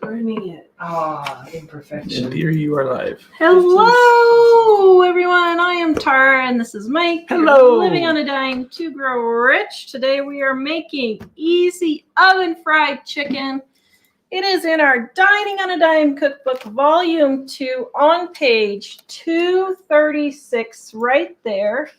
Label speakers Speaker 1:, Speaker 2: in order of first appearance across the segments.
Speaker 1: Burning it. Ah, imperfection.
Speaker 2: And here you are live.
Speaker 3: Hello, everyone. I am Tara, and this is Mike.
Speaker 2: Hello.
Speaker 3: Living on a Dime to Grow Rich. Today we are making easy oven fried chicken. It is in our Dining on a Dime cookbook, volume 2, on page 236, right there.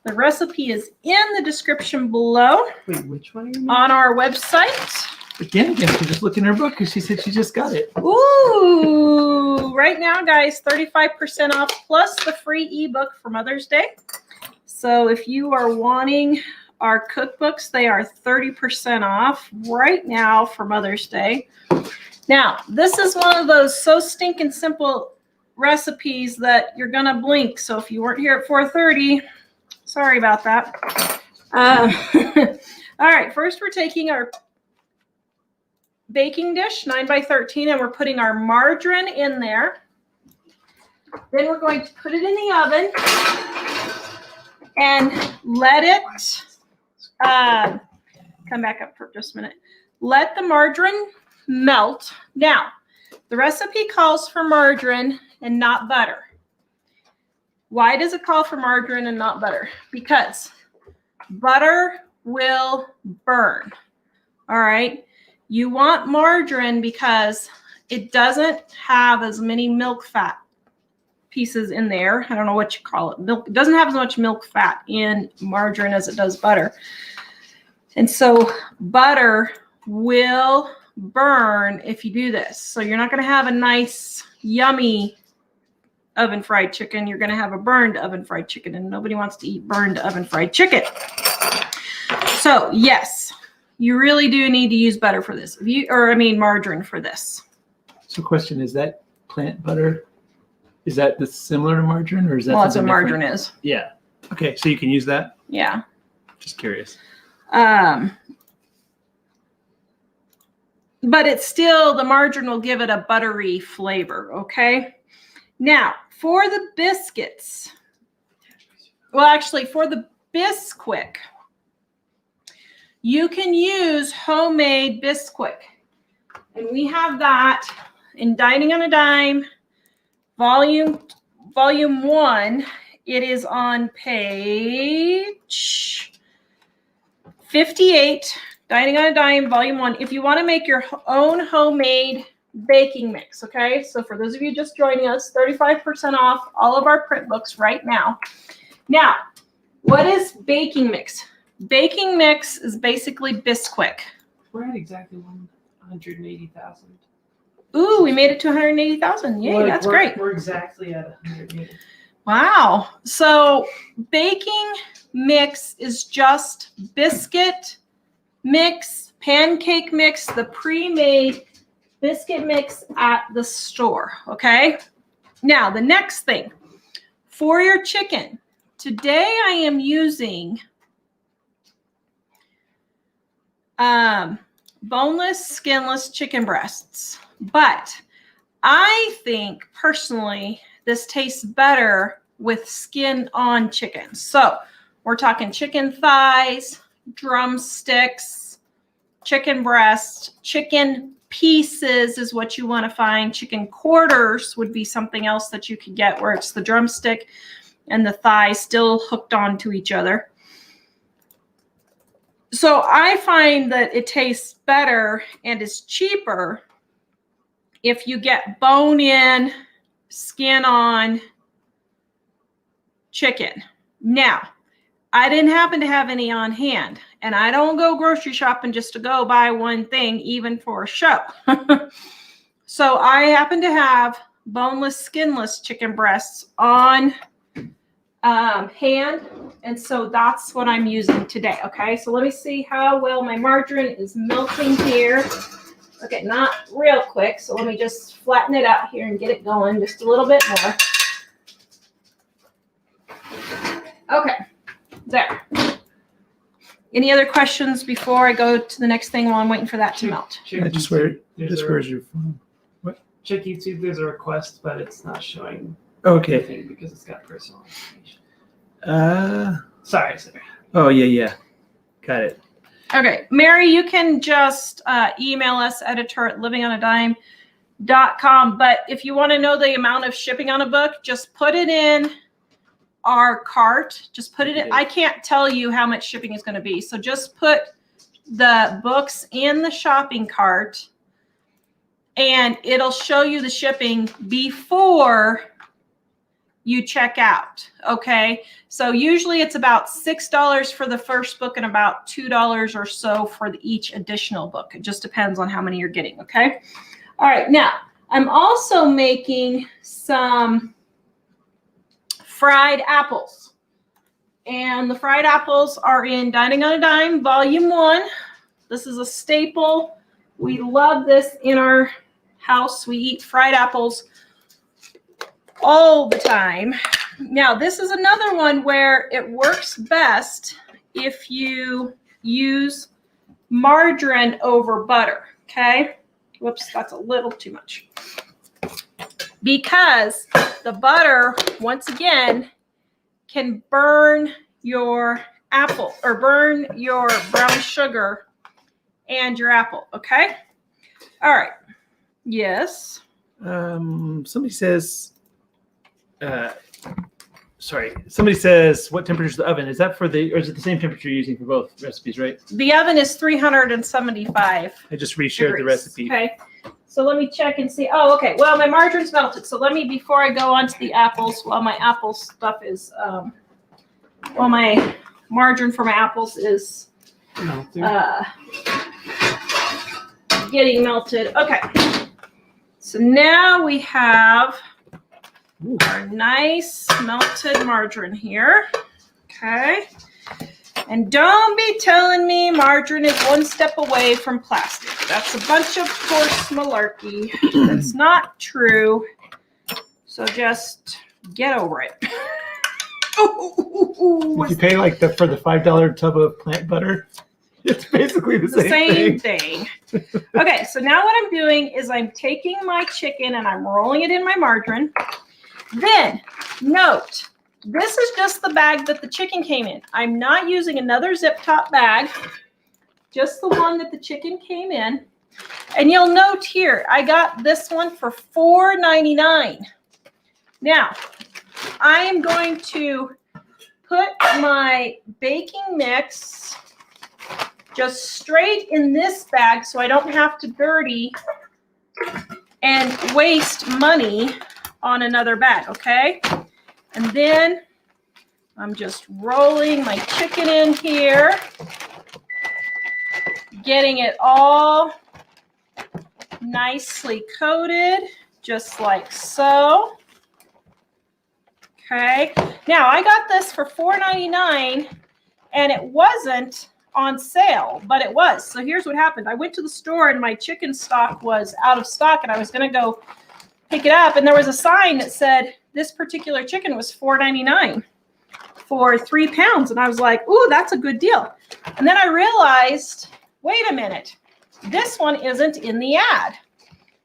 Speaker 3: The recipe is in the description below.
Speaker 1: Wait, which one are you
Speaker 3: on our website.
Speaker 2: Again, she just looked in her book because she said she just got it.
Speaker 3: Ooh, right now, guys, 35% off plus the free ebook for Mother's Day. So if you are wanting our cookbooks, they are 30% off right now for Mother's Day. Now, this is one of those so stinking simple recipes that you're going to blink. So if you weren't here at 4:30, sorry about that. All right, first we're taking our baking dish, 9x13, and we're putting our margarine in there. Then we're going to put it in the oven and let it come back up for just a minute. Let the margarine melt. Now, the recipe calls for margarine and not butter. Why does it call for margarine and not butter? Because butter will burn. All right. You want margarine because it doesn't have as many milk fat pieces in there. I don't know what you call it. Milk. It doesn't have as much milk fat in margarine as it does butter. And so butter will burn if you do this. So you're not going to have a nice, yummy oven fried chicken. You're going to have a burned oven fried chicken, and nobody wants to eat burned oven fried chicken. So yes, you really do need to use butter for this. Margarine for this.
Speaker 2: So question, is that plant butter? Is that similar to margarine, or is that
Speaker 3: that's what margarine is.
Speaker 2: Yeah. Okay, so you can use that?
Speaker 3: Yeah.
Speaker 2: Just curious.
Speaker 3: But it's still, the margarine will give it a buttery flavor, okay? Now, for the biscuits, for the Bisquick, you can use homemade Bisquick. And we have that in Dining on a Dime, volume 1. It is on page 58, Dining on a Dime, volume 1. If you want to make your own homemade baking mix, okay? So for those of you just joining us, 35% off all of our print books right now. Now, what is baking mix? Baking mix is basically Bisquick.
Speaker 1: We're at exactly 180,000.
Speaker 3: Ooh, we made it to 180,000. Yay, that's great.
Speaker 1: We're exactly at 180.
Speaker 3: Wow. So baking mix is just biscuit mix, pancake mix, the pre-made biscuit mix at the store, okay? Now, the next thing, for your chicken, today I am using boneless, skinless chicken breasts. But I think personally this tastes better with skin on chicken. So we're talking chicken thighs, drumsticks, chicken breast, chicken pieces is what you want to find. Chicken quarters would be something else that you could get where it's the drumstick and the thigh still hooked onto each other. So I find that it tastes better and is cheaper if you get bone-in, skin-on chicken. Now, I didn't happen to have any on hand, and I don't go grocery shopping just to go buy one thing, even for a show. So I happen to have boneless, skinless chicken breasts on hand, and so that's what I'm using today. Okay, so let me see how well my margarine is melting here. Okay, not real quick, so let me just flatten it out here and get it going just a little bit more. Okay, there. Any other questions before I go to the next thing while I'm waiting for that to melt?
Speaker 2: Where's your phone? What?
Speaker 1: Check YouTube. There's a request, but it's not showing.
Speaker 2: Okay.
Speaker 1: Anything because it's got personal information.
Speaker 2: Sorry.
Speaker 1: Sorry.
Speaker 2: Oh, yeah. Got it.
Speaker 3: Okay, Mary, you can just email us, editor@livingonadime.com. But if you want to know the amount of shipping on a book, just put it in our cart. Just put it in. I can't tell you how much shipping is going to be. So just put the books in the shopping cart and it'll show you the shipping before you check out. Okay. So usually it's about $6 for the first book and about $2 or so for each additional book. It just depends on how many you're getting. Okay. All right. Now I'm also making some fried apples. And the fried apples are in Dining on a Dime, Volume 1. This is a staple. We love this in our house. We eat fried apples all the time. Now, this is another one where it works best if you use margarine over butter, okay? Whoops, that's a little too much. Because the butter, once again, can burn your apple or burn your brown sugar and your apple, okay? All right. Yes.
Speaker 2: Somebody says, somebody says, what temperature is the oven? Is that for the, or is it the same temperature you're using for both recipes, right?
Speaker 3: The oven is 375.
Speaker 2: I just reshared the recipe.
Speaker 3: Okay. So let me check and see. Oh, okay. Well, my margarine's melted. So let me, before I go on to the apples, while my apple stuff is, while my margarine for my apples is getting melted. Okay. So now we have our nice melted margarine here. Okay. And don't be telling me margarine is one step away from plastic. That's a bunch of horse malarkey. That's not true. So just get over it.
Speaker 2: If you pay like for the $5 tub of plant butter, it's basically the same
Speaker 3: thing. Okay, so now what I'm doing is I'm taking my chicken and I'm rolling it in my margarine. Then, note, this is just the bag that the chicken came in. I'm not using another zip top bag, just the one that the chicken came in. And you'll note here, I got this one for $4.99. Now, I am going to put my baking mix just straight in this bag so I don't have to dirty and waste money on another bag, okay? And then I'm just rolling my chicken in here, getting it all nicely coated, just like so. Okay, now I got this for $4.99 and it wasn't on sale, but it was. So here's what happened. I went to the store and my chicken stock was out of stock and I was going to go pick it up. And there was a sign that said this particular chicken was $4.99 for 3 pounds. And I was like, ooh, that's a good deal. And then I realized, wait a minute, this one isn't in the ad.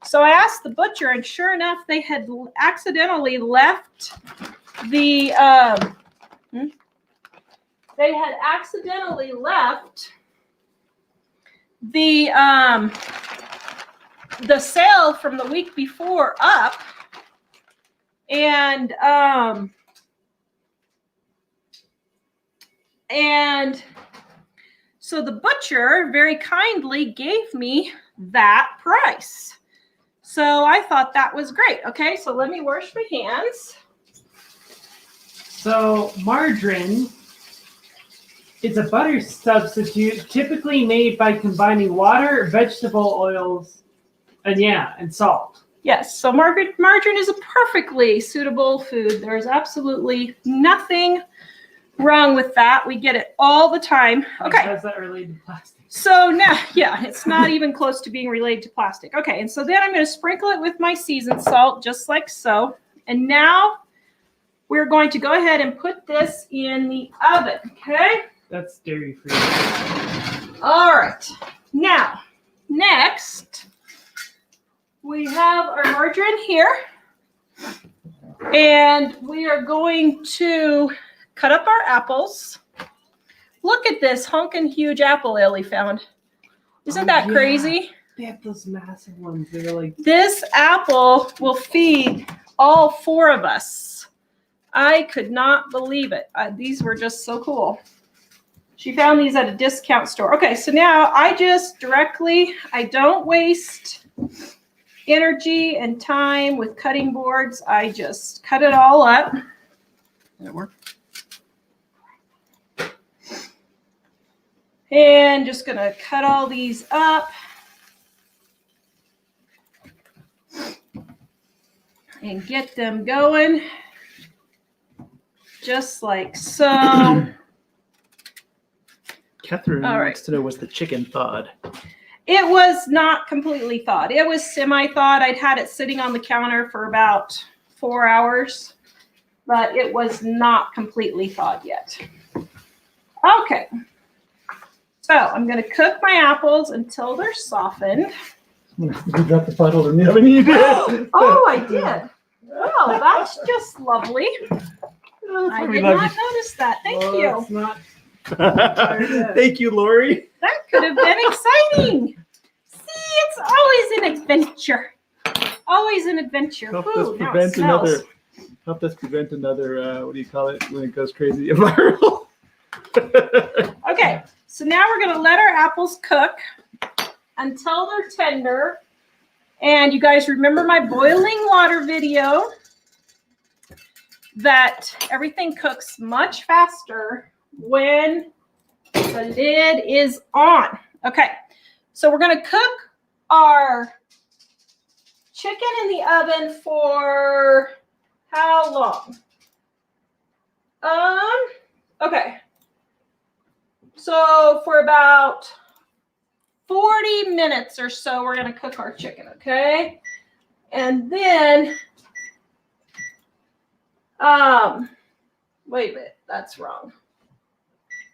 Speaker 3: So I asked the butcher and sure enough, they had accidentally left the, the sale from the week before up, and so the butcher very kindly gave me that price. So I thought that was great. Okay, so let me wash my hands.
Speaker 1: So margarine is a butter substitute typically made by combining water, vegetable oils, and salt.
Speaker 3: Yes, so margarine is a perfectly suitable food. There's absolutely nothing wrong with that. We get it all the time. Okay.
Speaker 1: How's that related to plastic?
Speaker 3: So now, yeah, it's not even close to being related to plastic. Okay, and so then I'm going to sprinkle it with my seasoned salt, just like so. And now we're going to go ahead and put this in the oven, okay?
Speaker 1: That's dairy-free.
Speaker 3: All right. Now, next, we have our margarine here. And we are going to cut up our apples. Look at this honking huge apple Ellie found. Isn't that
Speaker 1: yeah.
Speaker 3: crazy?
Speaker 1: They have those massive ones. They're like,
Speaker 3: This apple will feed all 4 of us. I could not believe it. These were just so cool. She found these at a discount store. Okay, so now I don't waste energy and time with cutting boards. I just cut it all up.
Speaker 2: Did that work?
Speaker 3: And just gonna cut all these up. And get them going. Just like so.
Speaker 2: Catherine
Speaker 3: All right.
Speaker 2: wants to know, was the chicken thawed?
Speaker 3: It was not completely thawed. It was semi-thawed. I'd had it sitting on the counter for about 4 hours, but it was not completely thawed yet. Okay. So I'm going to cook my apples until they're softened.
Speaker 2: You dropped the bottle in the oven. You did.
Speaker 3: Oh, I did. Oh, that's just lovely. I did not notice that. Thank you.
Speaker 1: It's not.
Speaker 2: Thank you, Lori.
Speaker 3: That could have been exciting. See, it's always an adventure. Always an adventure.
Speaker 2: Help
Speaker 3: Ooh,
Speaker 2: us
Speaker 3: now it
Speaker 2: prevent
Speaker 3: smells.
Speaker 2: another what do you call it when it goes crazy? Viral.
Speaker 3: Okay, so now we're gonna let our apples cook until they're tender. And you guys remember my boiling water video that everything cooks much faster when the lid is on. Okay, so we're gonna cook our chicken in the oven for how long? Okay. So for about 40 minutes or so, we're going to cook our chicken, okay? And then, wait a minute, that's wrong.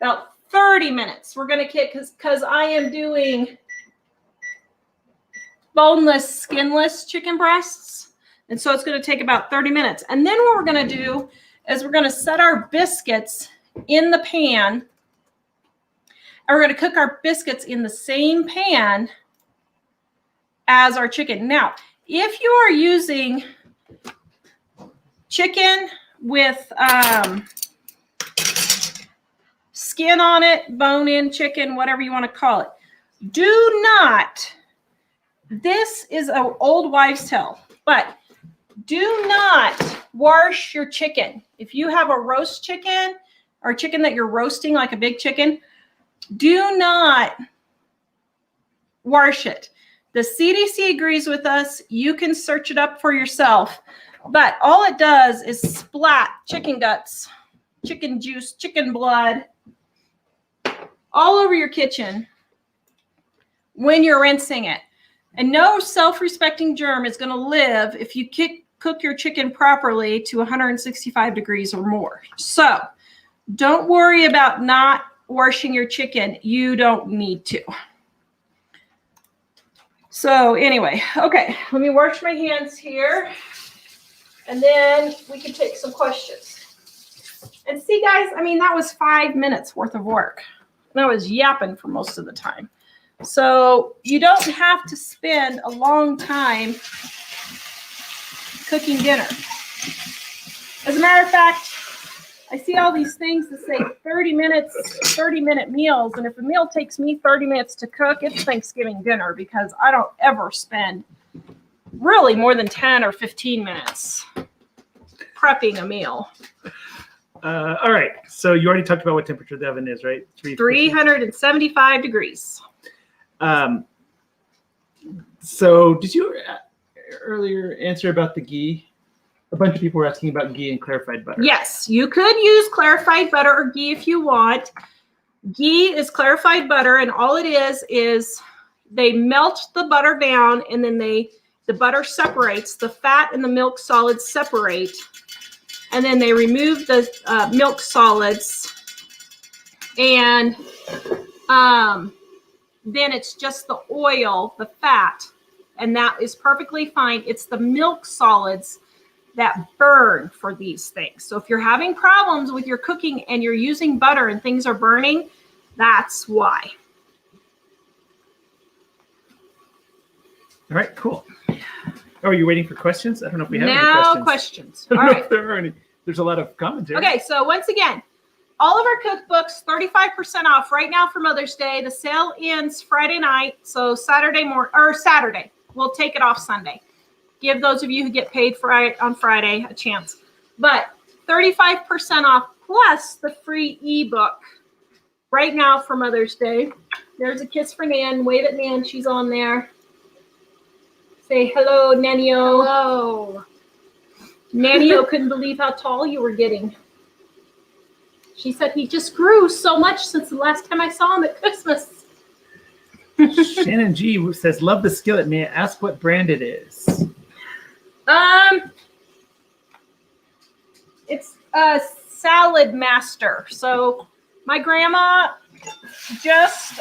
Speaker 3: About 30 minutes. We're going to cook because I am doing boneless, skinless chicken breasts. And so it's going to take about 30 minutes. And then what we're going to do is we're going to set our biscuits in the pan. And we're going to cook our biscuits in the same pan as our chicken. Now, if you are using chicken with skin on it, bone-in chicken, whatever you want to call it, do not, this is an old wives' tale, but do not wash your chicken. If you have a roast chicken or chicken that you're roasting like a big chicken, do not wash it. The CDC agrees with us. You can search it up for yourself. But all it does is splat chicken guts, chicken juice, chicken blood all over your kitchen when you're rinsing it. And no self-respecting germ is going to live if you cook your chicken properly to 165 degrees or more. So don't worry about not washing your chicken. You don't need to. So anyway, okay, let me wash my hands here and then we can take some questions. And see guys, I mean, that was 5 minutes worth of work. And I was yapping for most of the time. So you don't have to spend a long time cooking dinner. As a matter of fact, I see all these things that say 30 minutes, 30-minute meals. And if a meal takes me 30 minutes to cook, it's Thanksgiving dinner because I don't ever spend really more than 10 or 15 minutes prepping a meal.
Speaker 2: All right. So you already talked about what temperature the oven is, right?
Speaker 3: 375 degrees.
Speaker 2: So did you earlier answer about the ghee? A bunch of people were asking about ghee and clarified butter.
Speaker 3: Yes, you could use clarified butter or ghee if you want. Ghee is clarified butter, and all it is they melt the butter down, and then the butter separates. The fat and the milk solids separate, and then they remove the milk solids, and then it's just the oil, the fat, and that is perfectly fine. It's the milk solids that burn for these things. So if you're having problems with your cooking and you're using butter and things are burning, That's why.
Speaker 2: All right, cool. Oh, are you waiting for questions? I don't know if we have
Speaker 3: Now
Speaker 2: any questions.
Speaker 3: questions.
Speaker 2: I don't
Speaker 3: All
Speaker 2: know
Speaker 3: right.
Speaker 2: if there are any. There's a lot of commentary.
Speaker 3: Okay, so once again, all of our cookbooks, 35% off right now for Mother's Day. The sale ends Friday night, so Saturday. We'll take it off Sunday. Give those of you who get paid on Friday a chance. But 35% off plus the free ebook right now for Mother's Day. There's a kiss for Nan. Wave at Nan. She's on there. Say hello, Nanny-o.
Speaker 4: Hello.
Speaker 3: Nanny-o couldn't believe how tall you were getting. She said he just grew so much since the last time I saw him at Christmas.
Speaker 2: Shannon G says, love the skillet. May I ask what brand it is?
Speaker 3: It's a Salad Master. So my grandma just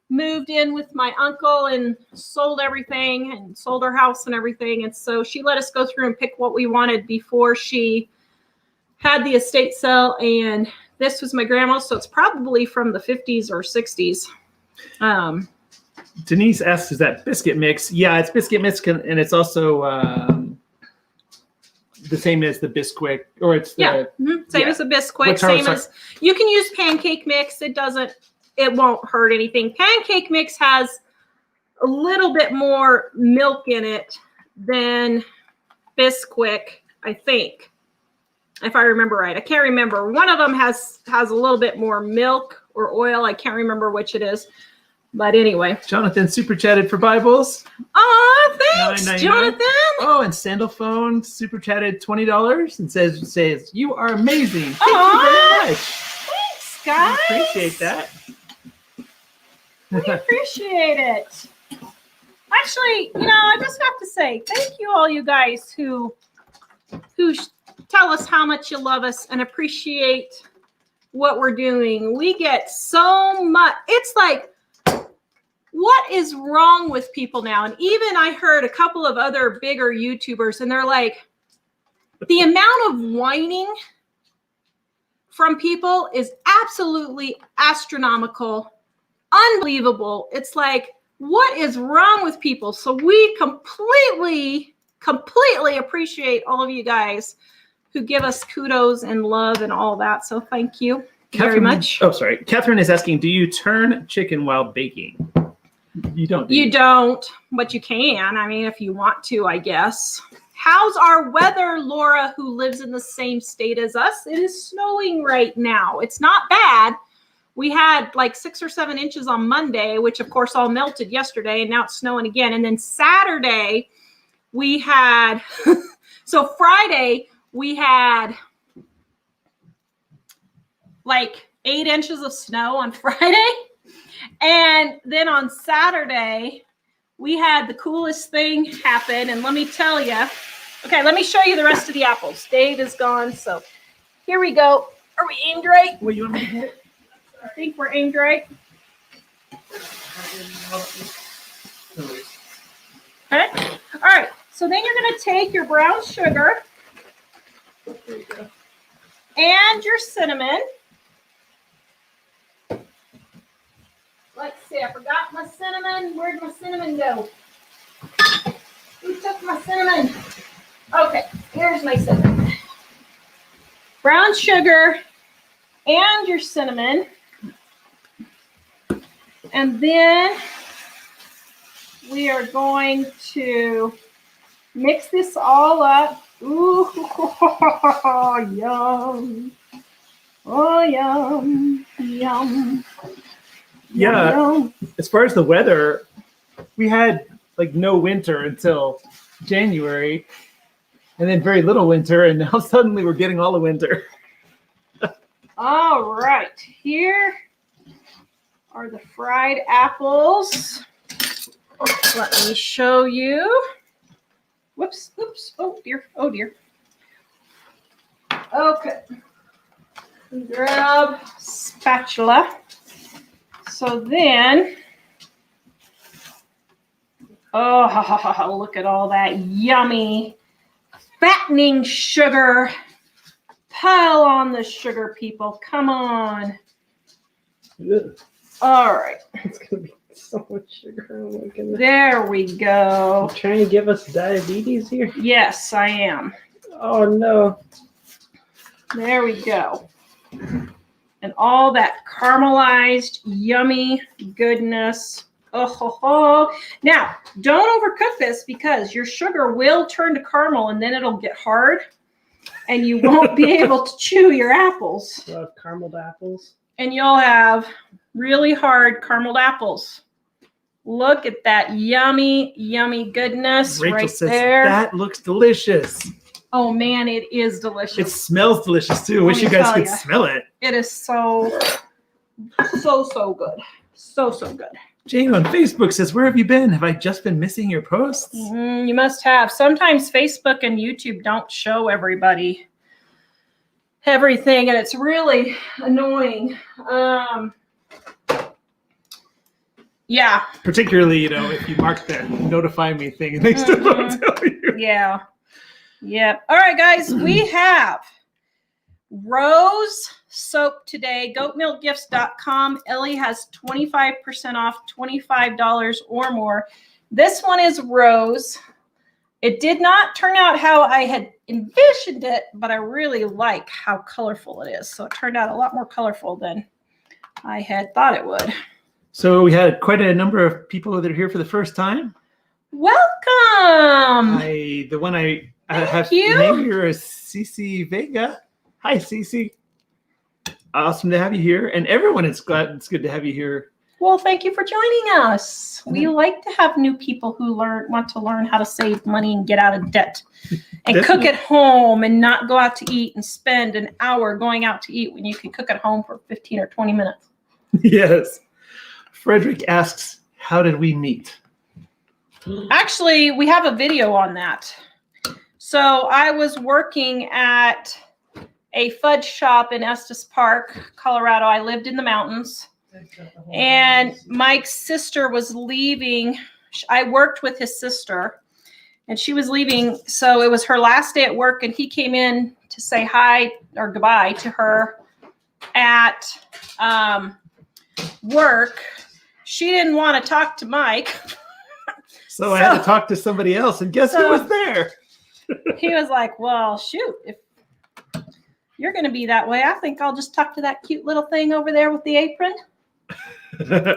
Speaker 3: moved in with my uncle and sold everything and sold her house and everything. And so she let us go through and pick what we wanted before she had the estate sale. And this was my grandma's. So it's probably from the 50s or 60s.
Speaker 2: Denise asks, is that biscuit mix? Yeah, it's biscuit mix, and it's also the same as the Bisquick, or it's the
Speaker 3: same as the Bisquick. Same as you can use pancake mix. It won't hurt anything. Pancake mix has a little bit more milk in it than Bisquick, I think, if I remember right. I can't remember. One of them has a little bit more milk or oil. I can't remember which it is. But anyway.
Speaker 2: Jonathan super chatted for Bibles.
Speaker 3: Oh, thanks,
Speaker 2: $9.99.
Speaker 3: Jonathan.
Speaker 2: Oh, and Sandalphone super chatted $20 and says you are amazing. Thank you very much.
Speaker 3: Thanks, guys.
Speaker 2: I appreciate that.
Speaker 3: We appreciate it. Actually, I just have to say thank you, all you guys who tell us how much you love us and appreciate what we're doing. We get so much. It's like, what is wrong with people now? And even I heard a couple of other bigger YouTubers, and they're like, the amount of whining from people is absolutely astronomical, unbelievable. It's like, what is wrong with people? So we completely appreciate all of you guys who give us kudos and love and all that. So thank you very much.
Speaker 2: Oh, sorry. Catherine is asking, do you turn chicken while baking? You don't.
Speaker 3: You don't, but you can. I mean, if you want to, I guess. How's our weather, Laura, who lives in the same state as us? It is snowing right now. It's not bad. We had like 6 or 7 inches on Monday, which of course all melted yesterday, and now it's snowing again. And then Saturday, we had, so Friday, we had like 8 inches of snow on Friday. And then on Saturday, we had the coolest thing happen. And let me tell you, okay, let me show you the rest of the apples. Dave is gone, so here we go. Are we aimed right?
Speaker 2: What, you want me to hit?
Speaker 3: I think we're aimed right. Okay. All right. So then you're going to take your brown sugar and your cinnamon. Let's see. I forgot my cinnamon. Where'd my cinnamon go? Who took my cinnamon? Okay. Here's my cinnamon. Brown sugar and your cinnamon. And then we are going to mix this all up. Ooh, yum. Oh, yum, yum.
Speaker 2: Yeah,
Speaker 3: yum.
Speaker 2: As far as the weather, we had like no winter until January, and then very little winter, and now suddenly we're getting all the winter.
Speaker 3: All right, here are the fried apples. Let me show you. Whoops, oops, oh dear, oh dear. Okay, grab spatula. So then, oh, look at all that yummy fattening sugar. Pile on the sugar, people. Come on.
Speaker 1: Ugh,
Speaker 3: All right.
Speaker 1: it's gonna be so much sugar. Oh my goodness.
Speaker 3: There we go.
Speaker 1: You trying to give us diabetes here?
Speaker 3: Yes, I am.
Speaker 1: Oh no.
Speaker 3: There we go. And all that caramelized, yummy goodness. Oh, ho, ho. Now, don't overcook this because your sugar will turn to caramel and then it'll get hard and you won't be able to chew your apples.
Speaker 1: We'll have carameled apples.
Speaker 3: And you'll have really hard carameled apples. Look at that yummy, yummy goodness
Speaker 2: Rachel
Speaker 3: right
Speaker 2: says,
Speaker 3: there.
Speaker 2: that looks delicious.
Speaker 3: Oh man, it is delicious.
Speaker 2: It smells delicious too.
Speaker 3: Let
Speaker 2: Wish
Speaker 3: me
Speaker 2: you guys
Speaker 3: tell
Speaker 2: could
Speaker 3: ya.
Speaker 2: smell it.
Speaker 3: It is so good. So good.
Speaker 2: Jane on Facebook says, where have you been? Have I just been missing your posts?
Speaker 3: You must have. Sometimes Facebook and YouTube don't show everybody everything, and it's really annoying. Yeah.
Speaker 2: Particularly, if you mark the notify me thing and they still don't tell you.
Speaker 3: Yeah. Yep. All right, guys, we have Rose soap today, goatmilkgifts.com. Ellie has 25% off, $25 or more. This one is Rose. It did not turn out how I had envisioned it, but I really like how colorful it is. So it turned out a lot more colorful than I had thought it would.
Speaker 2: So we had quite a number of people that are here for the first time.
Speaker 3: Welcome.
Speaker 2: The one I have
Speaker 3: you.
Speaker 2: named here is Cece Vega. Hi, Cece. Awesome to have you here. And everyone, it's good to have you here.
Speaker 3: Well, thank you for joining us. We like to have new people who want to learn how to save money and get out of debt and cook at home and not go out to eat and spend an hour going out to eat when you can cook at home for 15 or 20 minutes.
Speaker 2: Yes. Frederick asks, how did we meet?
Speaker 3: Actually, we have a video on that. So I was working at a fudge shop in Estes Park, Colorado. I lived in the mountains. And Mike's sister was leaving. I worked with his sister, and she was leaving. So it was her last day at work, and he came in to say hi or goodbye to her at work. She didn't want to talk to Mike.
Speaker 2: So I had to talk to somebody else, and guess who was there?
Speaker 3: He was like, well, shoot, if you're going to be that way, I think I'll just talk to that cute little thing over there with the apron.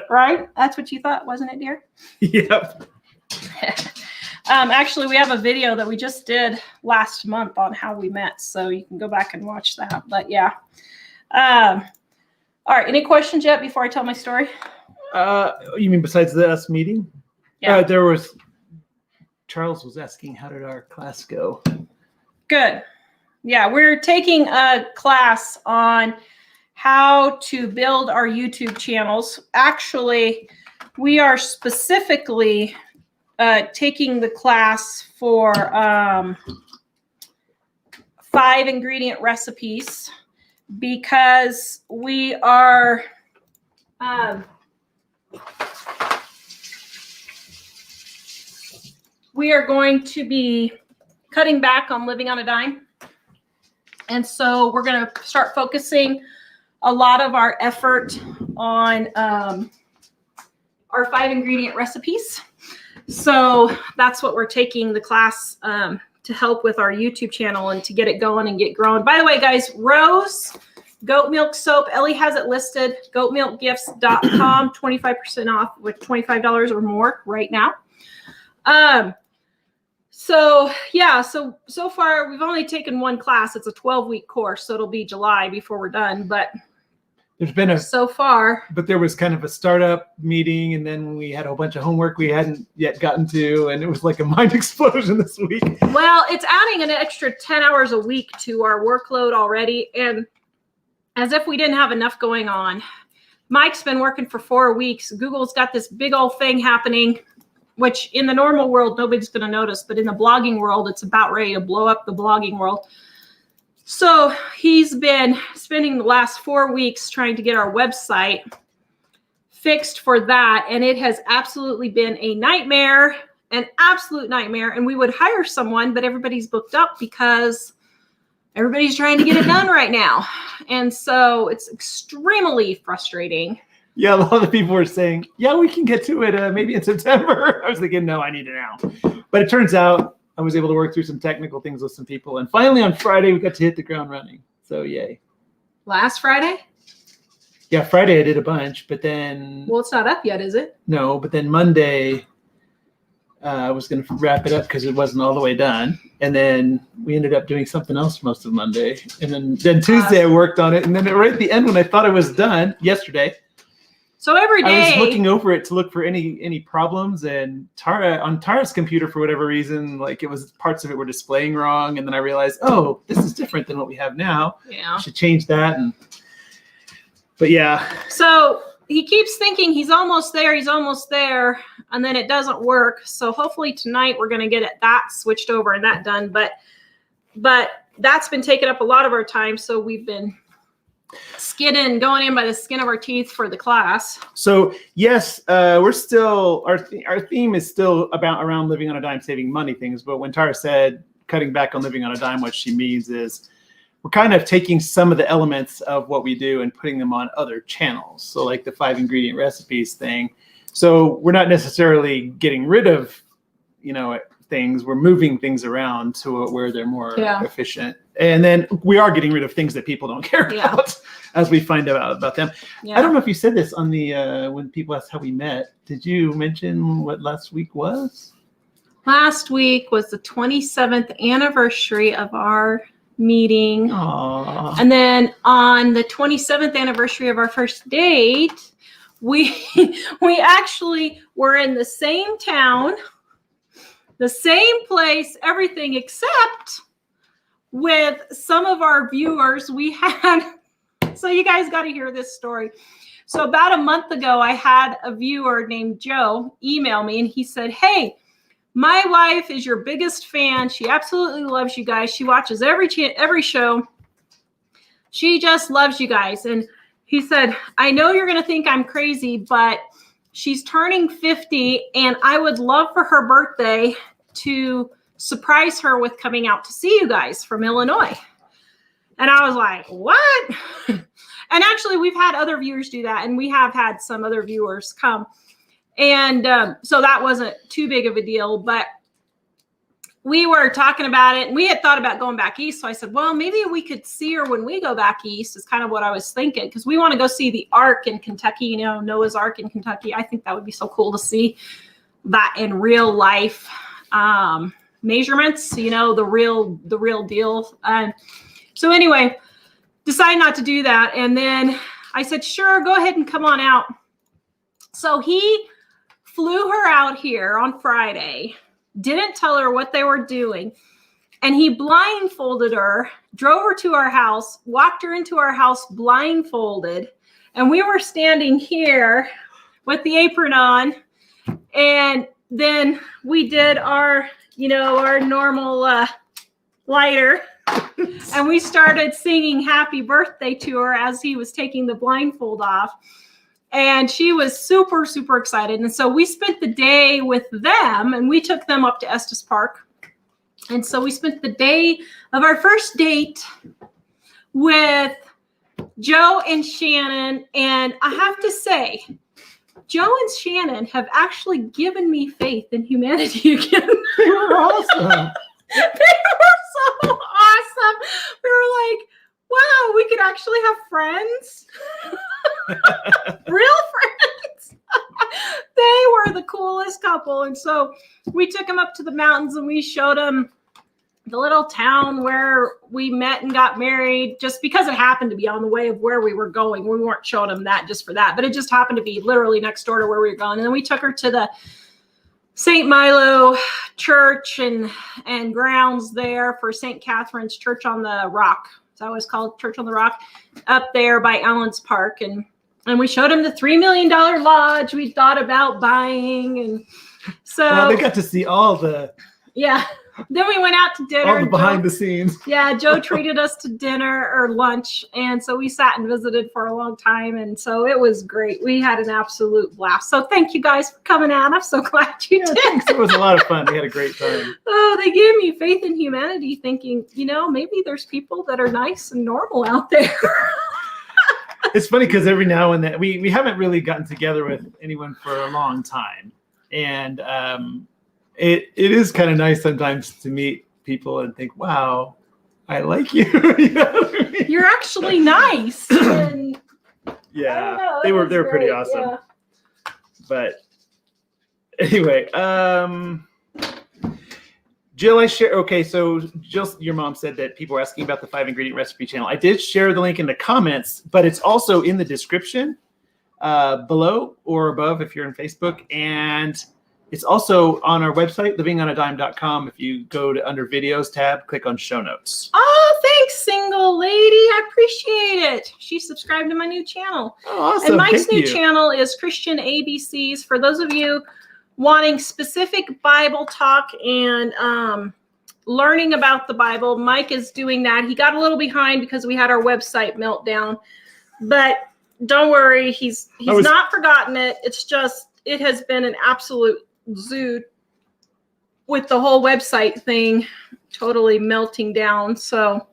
Speaker 3: Right? That's what you thought, wasn't it, dear?
Speaker 2: Yep.
Speaker 3: Actually, we have a video that we just did last month on how we met, so you can go back and watch that. But yeah. All right. Any questions yet before I tell my story?
Speaker 2: You mean besides us meeting?
Speaker 3: Yeah.
Speaker 2: Charles was asking, how did our class go?
Speaker 3: Good. Yeah, we're taking a class on how to build our YouTube channels. Actually, we are specifically taking the class for 5 ingredient recipes because we are going to be cutting back on living on a dime. And so we're going to start focusing a lot of our effort on our 5 ingredient recipes. So that's what we're taking the class to help with our YouTube channel and to get it going and get growing. By the way, guys, Rose goat milk soap, Ellie has it listed, goatmilkgifts.com, 25% off with $25 or more right now. So yeah, so far we've only taken one class. It's a 12-week course, so it'll be July before we're done. But
Speaker 2: there's been
Speaker 3: so far.
Speaker 2: But there was kind of a startup meeting, and then we had a whole bunch of homework we hadn't yet gotten to, and it was like a mind explosion this week.
Speaker 3: Well, it's adding an extra 10 hours a week to our workload already, and as if we didn't have enough going on. Mike's been working for 4 weeks. Google's got this big old thing happening, which in the normal world, nobody's going to notice. But in the blogging world, it's about ready to blow up the blogging world. So he's been spending the last 4 weeks trying to get our website fixed for that. And it has absolutely been a nightmare. an absolute nightmare. And we would hire someone, but everybody's booked up because everybody's trying to get it done right now. And so it's extremely frustrating.
Speaker 2: Yeah, a lot of the people were saying, yeah, we can get to it maybe in September. I was thinking, no, I need it now. But it turns out I was able to work through some technical things with some people. And finally on Friday, we got to hit the ground running. So yay.
Speaker 3: Last Friday?
Speaker 2: Yeah, Friday I did a bunch, but then...
Speaker 3: Well, it's not up yet, is it?
Speaker 2: No, but then Monday I was going to wrap it up because it wasn't all the way done. And then we ended up doing something else most of Monday. And then Tuesday I worked on it. And then right at the end when I thought I was done, yesterday,
Speaker 3: so every day
Speaker 2: I was looking over it to look for any problems, and on Tara's computer, for whatever reason, like it was parts of it were displaying wrong. And then I realized, oh, this is different than what we have now.
Speaker 3: Yeah.
Speaker 2: I should change that. But yeah.
Speaker 3: So he keeps thinking he's almost there, and then it doesn't work. So hopefully tonight we're going to get that switched over and that done. But that's been taking up a lot of our time. So we've been going in by the skin of our teeth for the class.
Speaker 2: So yes, we're still our theme is still around living on a dime, saving money things. But when Tara said cutting back on living on a dime, what she means is we're kind of taking some of the elements of what we do and putting them on other channels. So like the 5 ingredient recipes thing. So we're not necessarily getting rid of, things. We're moving things around to where they're more efficient. And then we are getting rid of things that people don't care about as we find out about them. Yeah. I don't know if you said this on the when people asked how we met. Did you mention what last week was?
Speaker 3: Last week was the 27th anniversary of our meeting.
Speaker 2: Aww.
Speaker 3: And then on the 27th anniversary of our first date, we actually were in the same town, the same place, everything, except with some of our viewers we had. So you guys got to hear this story. So about a month ago, I had a viewer named Joe email me, and he said, hey, my wife is your biggest fan. She absolutely loves you guys. She watches every show. She just loves you guys. And he said, I know you're going to think I'm crazy, but she's turning 50, and I would love for her birthday to surprise her with coming out to see you guys from Illinois. And I was like, what? And actually, we've had other viewers do that, and we have had some other viewers come. And so that wasn't too big of a deal, but we were talking about it, and we had thought about going back east. So I said, well, maybe we could see her when we go back east, is kind of what I was thinking, because we want to go see the Ark in Kentucky, Noah's Ark in Kentucky. I think that would be so cool to see that in real life measurements, the real deal. So anyway, decided not to do that. And then I said, sure, go ahead and come on out. So he flew her out here on Friday, didn't tell her what they were doing, and he blindfolded her, drove her to our house, walked her into our house blindfolded, and we were standing here with the apron on, and then we did our normal lighter, and we started singing happy birthday to her as he was taking the blindfold off. And she was super, super excited. And so we spent the day with them, and we took them up to Estes Park. And so we spent the day of our first date with Joe and Shannon. And I have to say, Joe and Shannon have actually given me faith in humanity again.
Speaker 2: They were awesome.
Speaker 3: They were so awesome. We were like, wow, we could actually have friends. Real friends. They were the coolest couple. And so we took them up to the mountains, and we showed them the little town where we met and got married, just because it happened to be on the way of where we were going. We weren't showing them that just for that, but it just happened to be literally next door to where we were going. And then we took her to the St. Milo Church and grounds there for St. Catherine's Church on the Rock. It's always called Church on the Rock, up there by Allen's Park. And we showed him the $3 million lodge we thought about buying. And so
Speaker 2: they got to see all the
Speaker 3: Then we went out to dinner.
Speaker 2: All the
Speaker 3: and
Speaker 2: behind
Speaker 3: Joe,
Speaker 2: the scenes.
Speaker 3: yeah, Joe treated us to dinner or lunch. And so we sat and visited for a long time. And so it was great. We had an absolute blast. So thank you guys for coming out. I'm so glad you
Speaker 2: Yeah,
Speaker 3: did.
Speaker 2: thanks. It was a lot of fun. We had a great time.
Speaker 3: Oh, they gave me faith in humanity, thinking, maybe there's people that are nice and normal out there.
Speaker 2: It's funny because every now and then we haven't really gotten together with anyone for a long time. And it is kind of nice sometimes to meet people and think, wow, I like you. You know what I mean?
Speaker 3: You're actually nice. And
Speaker 2: Yeah,
Speaker 3: know,
Speaker 2: they
Speaker 3: it
Speaker 2: were
Speaker 3: was
Speaker 2: pretty
Speaker 3: great,
Speaker 2: awesome.
Speaker 3: yeah.
Speaker 2: But anyway, Jill, okay, so Jill, your mom said that people were asking about the 5-ingredient recipe channel. I did share the link in the comments, but it's also in the description below or above if you're in Facebook. And it's also on our website, livingonadime.com. If you go to under videos tab, click on show notes.
Speaker 3: Oh, thanks, single lady. I appreciate it. She subscribed to my new channel.
Speaker 2: Oh, awesome.
Speaker 3: And Mike's
Speaker 2: Thank
Speaker 3: new
Speaker 2: you.
Speaker 3: channel is Christian ABCs. For those of you wanting specific Bible talk and learning about the Bible, Mike is doing that. He got a little behind because we had our website meltdown, but don't worry, he's not forgotten it. It's just, it has been an absolute zoo with the whole website thing totally melting down. So,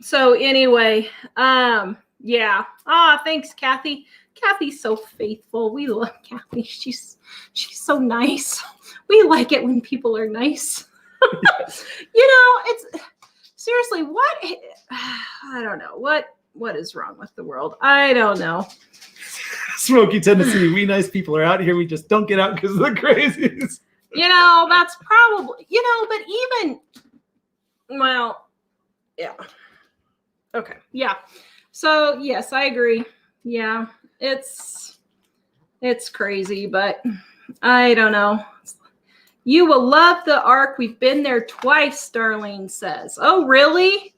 Speaker 3: so anyway, yeah. Thanks, Kathy. Kathy's so faithful. We love Kathy. She's so nice. We like it when people are nice.
Speaker 2: Yes.
Speaker 3: It's seriously, I don't know. What is wrong with the world? I don't know.
Speaker 2: Smoky Tennessee. We nice people are out here. We just don't get out because of the crazies.
Speaker 3: That's probably, but even, well, yeah. Okay. Yeah. So yes, I agree. Yeah. It's crazy, but I don't know. You will love the Ark. We've been there twice, Darlene says. Oh, really?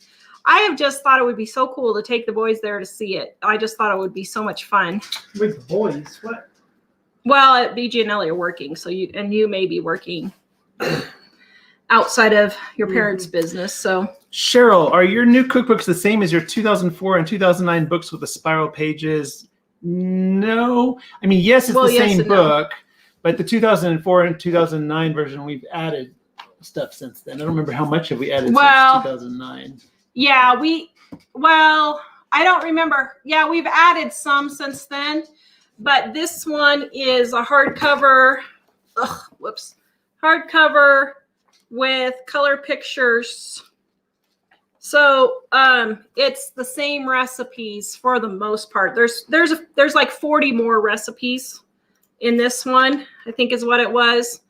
Speaker 3: I have just thought it would be so cool to take the boys there to see it. I just thought it would be so much fun.
Speaker 1: With the boys, what?
Speaker 3: Well, BG and Ellie are working, so you may be working outside of your parents' business. So
Speaker 2: Cheryl, are your new cookbooks the same as your 2004 and 2009 books with the spiral pages? No. I mean, yes, it's the same book, but the 2004 and 2009 version, we've added stuff since then. I don't remember how much have we added since 2009. Yeah,
Speaker 3: I don't remember. Yeah, we've added some since then, but this one is a hardcover. Hardcover with color pictures. So it's the same recipes for the most part. There's like 40 more recipes in this one, I think is what it was.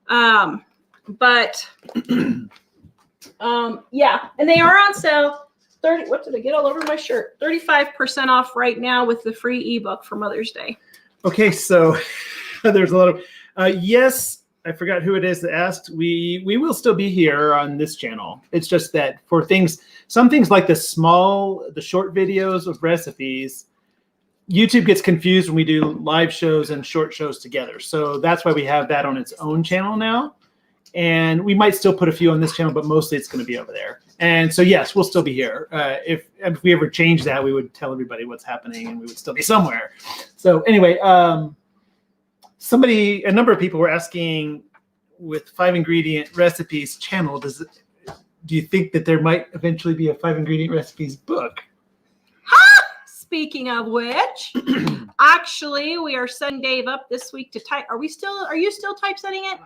Speaker 3: But yeah, and they are on sale. 30. What did I get all over my shirt? 35% off right now with the free ebook for Mother's Day.
Speaker 2: Okay, so there's a lot of yes. I forgot who it is that asked. We will still be here on this channel. It's just that for some things like the short videos of recipes, YouTube gets confused when we do live shows and short shows together. So that's why we have that on its own channel now. And we might still put a few on this channel, but mostly it's going to be over there. And so, yes, we'll still be here. If we ever change that, we would tell everybody what's happening and we would still be somewhere. So anyway, a number of people were asking with 5-ingredient recipes channel, do you think that there might eventually be a 5-ingredient recipes book?
Speaker 3: Speaking of which, actually, we are setting Dave up this week to type. Are you still typesetting it?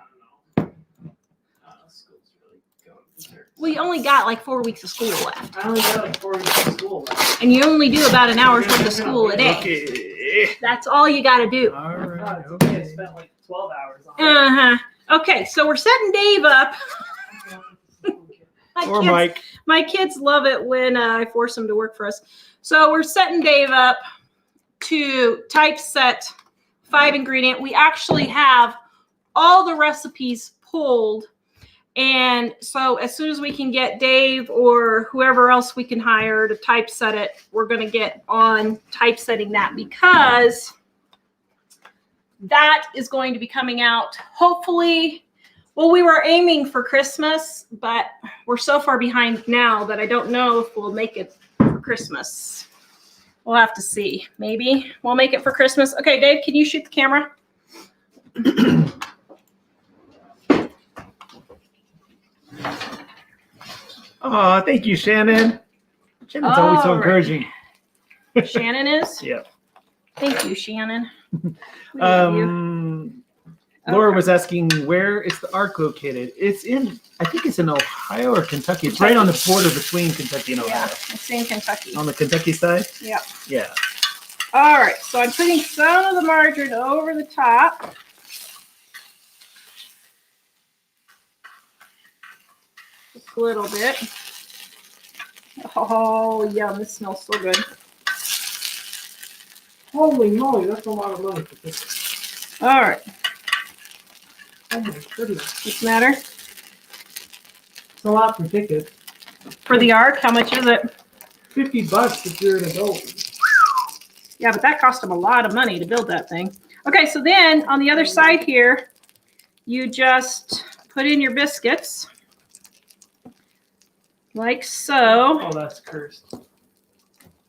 Speaker 3: We only got like 4 weeks of school left.
Speaker 1: I only got like 4 weeks of school left.
Speaker 3: And you only do about an hour's worth of school a day.
Speaker 2: Okay.
Speaker 3: That's all you got to do.
Speaker 2: All right.
Speaker 1: I spent like 12 hours on it.
Speaker 3: Okay, so we're setting Dave up. My kids love it when I force them to work for us. So we're setting Dave up to typeset 5-ingredient. We actually have all the recipes pulled. And so as soon as we can get Dave or whoever else we can hire to typeset it, we're going to get on typesetting that because that is going to be coming out hopefully. Well, we were aiming for Christmas, but we're so far behind now that I don't know if we'll make it for Christmas. We'll have to see. Maybe we'll make it for Christmas. Okay, Dave, can you shoot the camera?
Speaker 2: Oh, thank you, Shannon. Shannon's always so
Speaker 3: All right.
Speaker 2: encouraging.
Speaker 3: Shannon is?
Speaker 2: Yep.
Speaker 3: Thank you, Shannon. We love you.
Speaker 2: Laura
Speaker 3: Okay.
Speaker 2: was asking, where is the ARC located? It's in, I think it's in Ohio or Kentucky. It's right on the border between Kentucky and Ohio.
Speaker 3: Yeah, it's in Kentucky.
Speaker 2: On the Kentucky side?
Speaker 3: Yep.
Speaker 2: Yeah.
Speaker 3: All right, so I'm putting some of the margarine over the top. Just a little bit. Oh, yum, this smells so good.
Speaker 1: Holy moly, that's a lot of money for this.
Speaker 3: All right,
Speaker 1: Oh my goodness.
Speaker 3: what's the matter?
Speaker 1: It's a lot for tickets.
Speaker 3: For the ARC, how much is it?
Speaker 1: $50 if you're an adult.
Speaker 3: Yeah, but that cost them a lot of money to build that thing. Okay, so then on the other side here, you just put in your biscuits. Like so.
Speaker 1: Oh, that's cursed.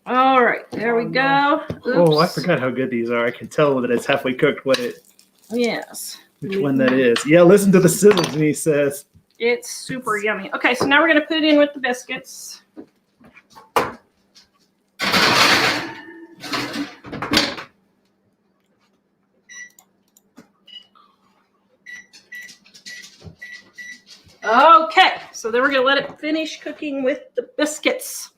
Speaker 3: All right, there we go. Oops.
Speaker 2: Oh, I forgot how good these are. I can tell that it's halfway cooked
Speaker 3: Yes,
Speaker 2: which one that is. Yeah, listen to the sizzles, and he says.
Speaker 3: it's super yummy. Okay, so now we're gonna put it in with the biscuits. Okay, so then we're gonna let it finish cooking with the biscuits.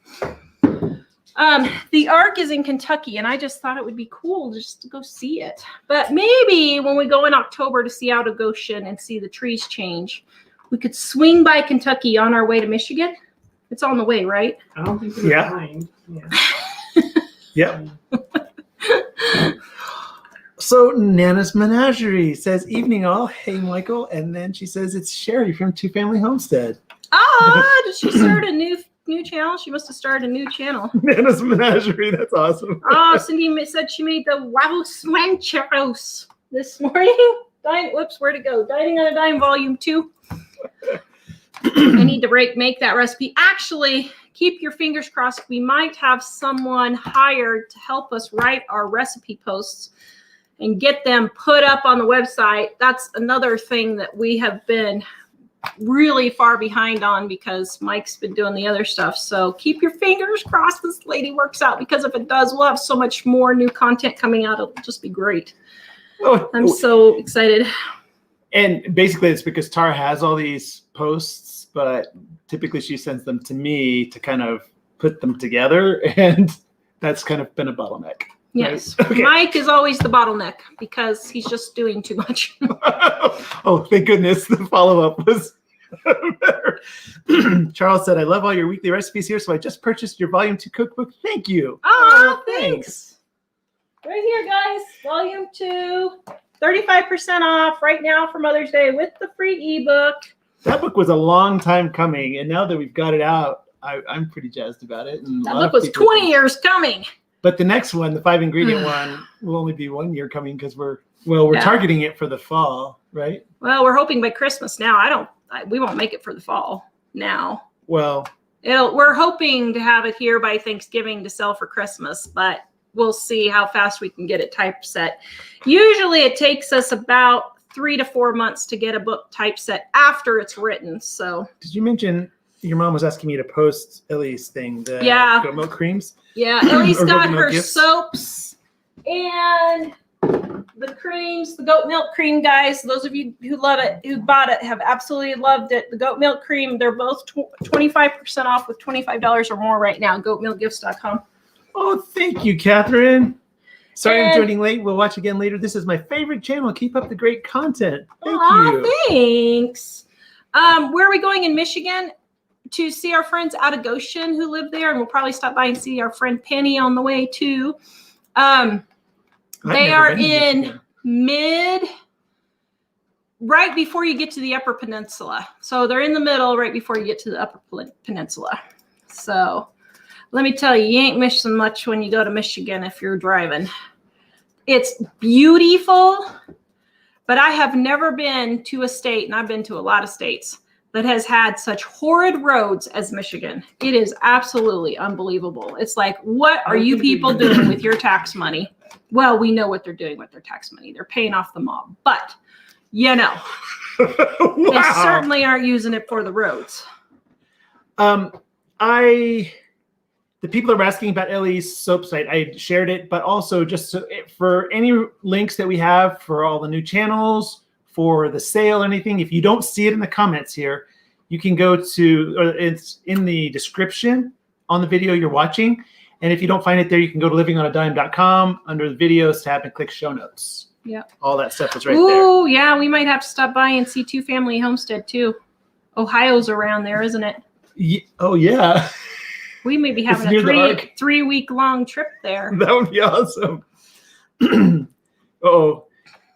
Speaker 3: The ARC is in Kentucky, and I just thought it would be cool just to go see it. But maybe when we go in October to see out of Goshen and see the trees change, we could swing by Kentucky on our way to Michigan. It's on the way, right?
Speaker 1: I don't think they're
Speaker 2: Yeah.
Speaker 1: behind. Yeah.
Speaker 2: Yep. So Nana's Menagerie says, evening all. Hey, Michael. And then she says, it's Sherry from Two Family Homestead.
Speaker 3: Oh, did she start a new channel? She must have started a new channel.
Speaker 2: Nana's Menagerie. That's awesome.
Speaker 3: Oh, Cindy said she made the Wavos Rancheros this morning. Whoops, where'd it go? Dining on a Dime, Volume 2. I need to make that recipe. Actually, keep your fingers crossed. We might have someone hired to help us write our recipe posts and get them put up on the website. That's another thing that we have been really far behind on because Mike's been doing the other stuff. So keep your fingers crossed this lady works out, because if it does, we'll have so much more new content coming out. It'll just be great. I'm so excited.
Speaker 2: And basically it's because Tara has all these posts, but typically she sends them to me to kind of put them together. And that's kind of been a bottleneck.
Speaker 3: Yes.
Speaker 2: Right? Okay.
Speaker 3: Mike is always the bottleneck because he's just doing too much.
Speaker 2: Oh, thank goodness the follow-up was better. Charles said, I love all your weekly recipes here, so I just purchased your Volume 2 cookbook. Thank you.
Speaker 3: Oh, thanks. Right here, guys. Volume 2. 35% off right now for Mother's Day with the free ebook.
Speaker 2: That book was a long time coming, and now that we've got it out, I'm pretty jazzed about it. And
Speaker 3: That book was 20 years coming.
Speaker 2: But the next one, the 5-ingredient one, will only be 1 year coming because we're targeting it for the fall, right?
Speaker 3: Well, we're hoping by Christmas now. We won't make it for the fall now.
Speaker 2: Well,
Speaker 3: We're hoping to have it here by Thanksgiving to sell for Christmas, but we'll see how fast we can get it typeset. Usually it takes us about 3 to 4 months to get a book typeset after it's written. So
Speaker 2: did you mention your mom was asking me to post Ellie's thing, the goat milk creams?
Speaker 3: Yeah, Ellie's
Speaker 2: Or
Speaker 3: got
Speaker 2: goat milk
Speaker 3: her
Speaker 2: gifts?
Speaker 3: soaps and the creams, the goat milk cream, guys. Those of you who love it, who bought it, have absolutely loved it. The goat milk cream, they're both 25% off with $25 or more right now. Goatmilkgifts.com.
Speaker 2: Oh, thank you, Catherine. Sorry
Speaker 3: And-
Speaker 2: I'm joining late. We'll watch again later. This is my favorite channel. Keep up the great content. Thank
Speaker 3: Aw,
Speaker 2: you.
Speaker 3: thanks. Where are we going in Michigan? To see our friends out of Goshen who live there, and we'll probably stop by and see our friend Penny on the way too. They
Speaker 2: I've never
Speaker 3: are
Speaker 2: been to
Speaker 3: in
Speaker 2: Michigan.
Speaker 3: right before you get to the Upper Peninsula. So they're in the middle, right before you get to the Upper Peninsula. So let me tell you, you ain't missing much when you go to Michigan if you're driving. It's beautiful, but I have never been to a state, and I've been to a lot of states, that has had such horrid roads as Michigan. It is absolutely unbelievable. It's like, what are you people doing with your tax money? Well, we know what they're doing with their tax money. They're paying off the mob, but you know, they certainly aren't using it for the roads.
Speaker 2: The people that were asking about Ellie's soap site, I shared it, but also just for any links that we have for all the new channels, for the sale, anything, if you don't see it in the comments here, you can go to, or it's in the description on the video you're watching. And if you don't find it there, you can go to livingonadime.com under the videos tab and click show notes.
Speaker 3: Yeah.
Speaker 2: All that stuff is right there.
Speaker 3: Ooh, yeah, we might have to stop by and see Two Family Homestead too. Ohio's around there, isn't it?
Speaker 2: Oh, yeah.
Speaker 3: We may be having a 3 week long trip there.
Speaker 2: That would be awesome. Oh,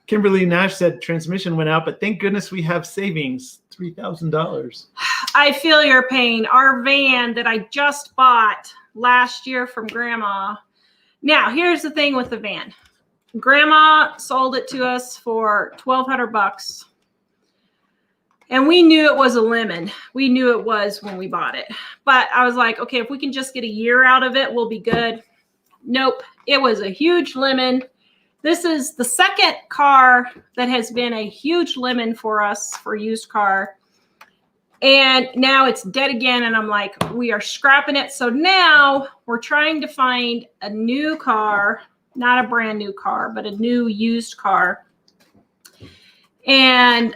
Speaker 2: Kimberly Nash said transmission went out, but thank goodness we have savings, $3,000.
Speaker 3: I feel your pain. Our van that I just bought last year from Grandma. Now, here's the thing with the van. Grandma sold it to us for $1,200. And we knew it was a lemon. We knew it was when we bought it. But I was like, okay, if we can just get a year out of it, we'll be good. Nope. It was a huge lemon. This is the second car that has been a huge lemon for us for used car. And now it's dead again. And I'm like, we are scrapping it. So now we're trying to find a new car, not a brand new car, but a new used car. And,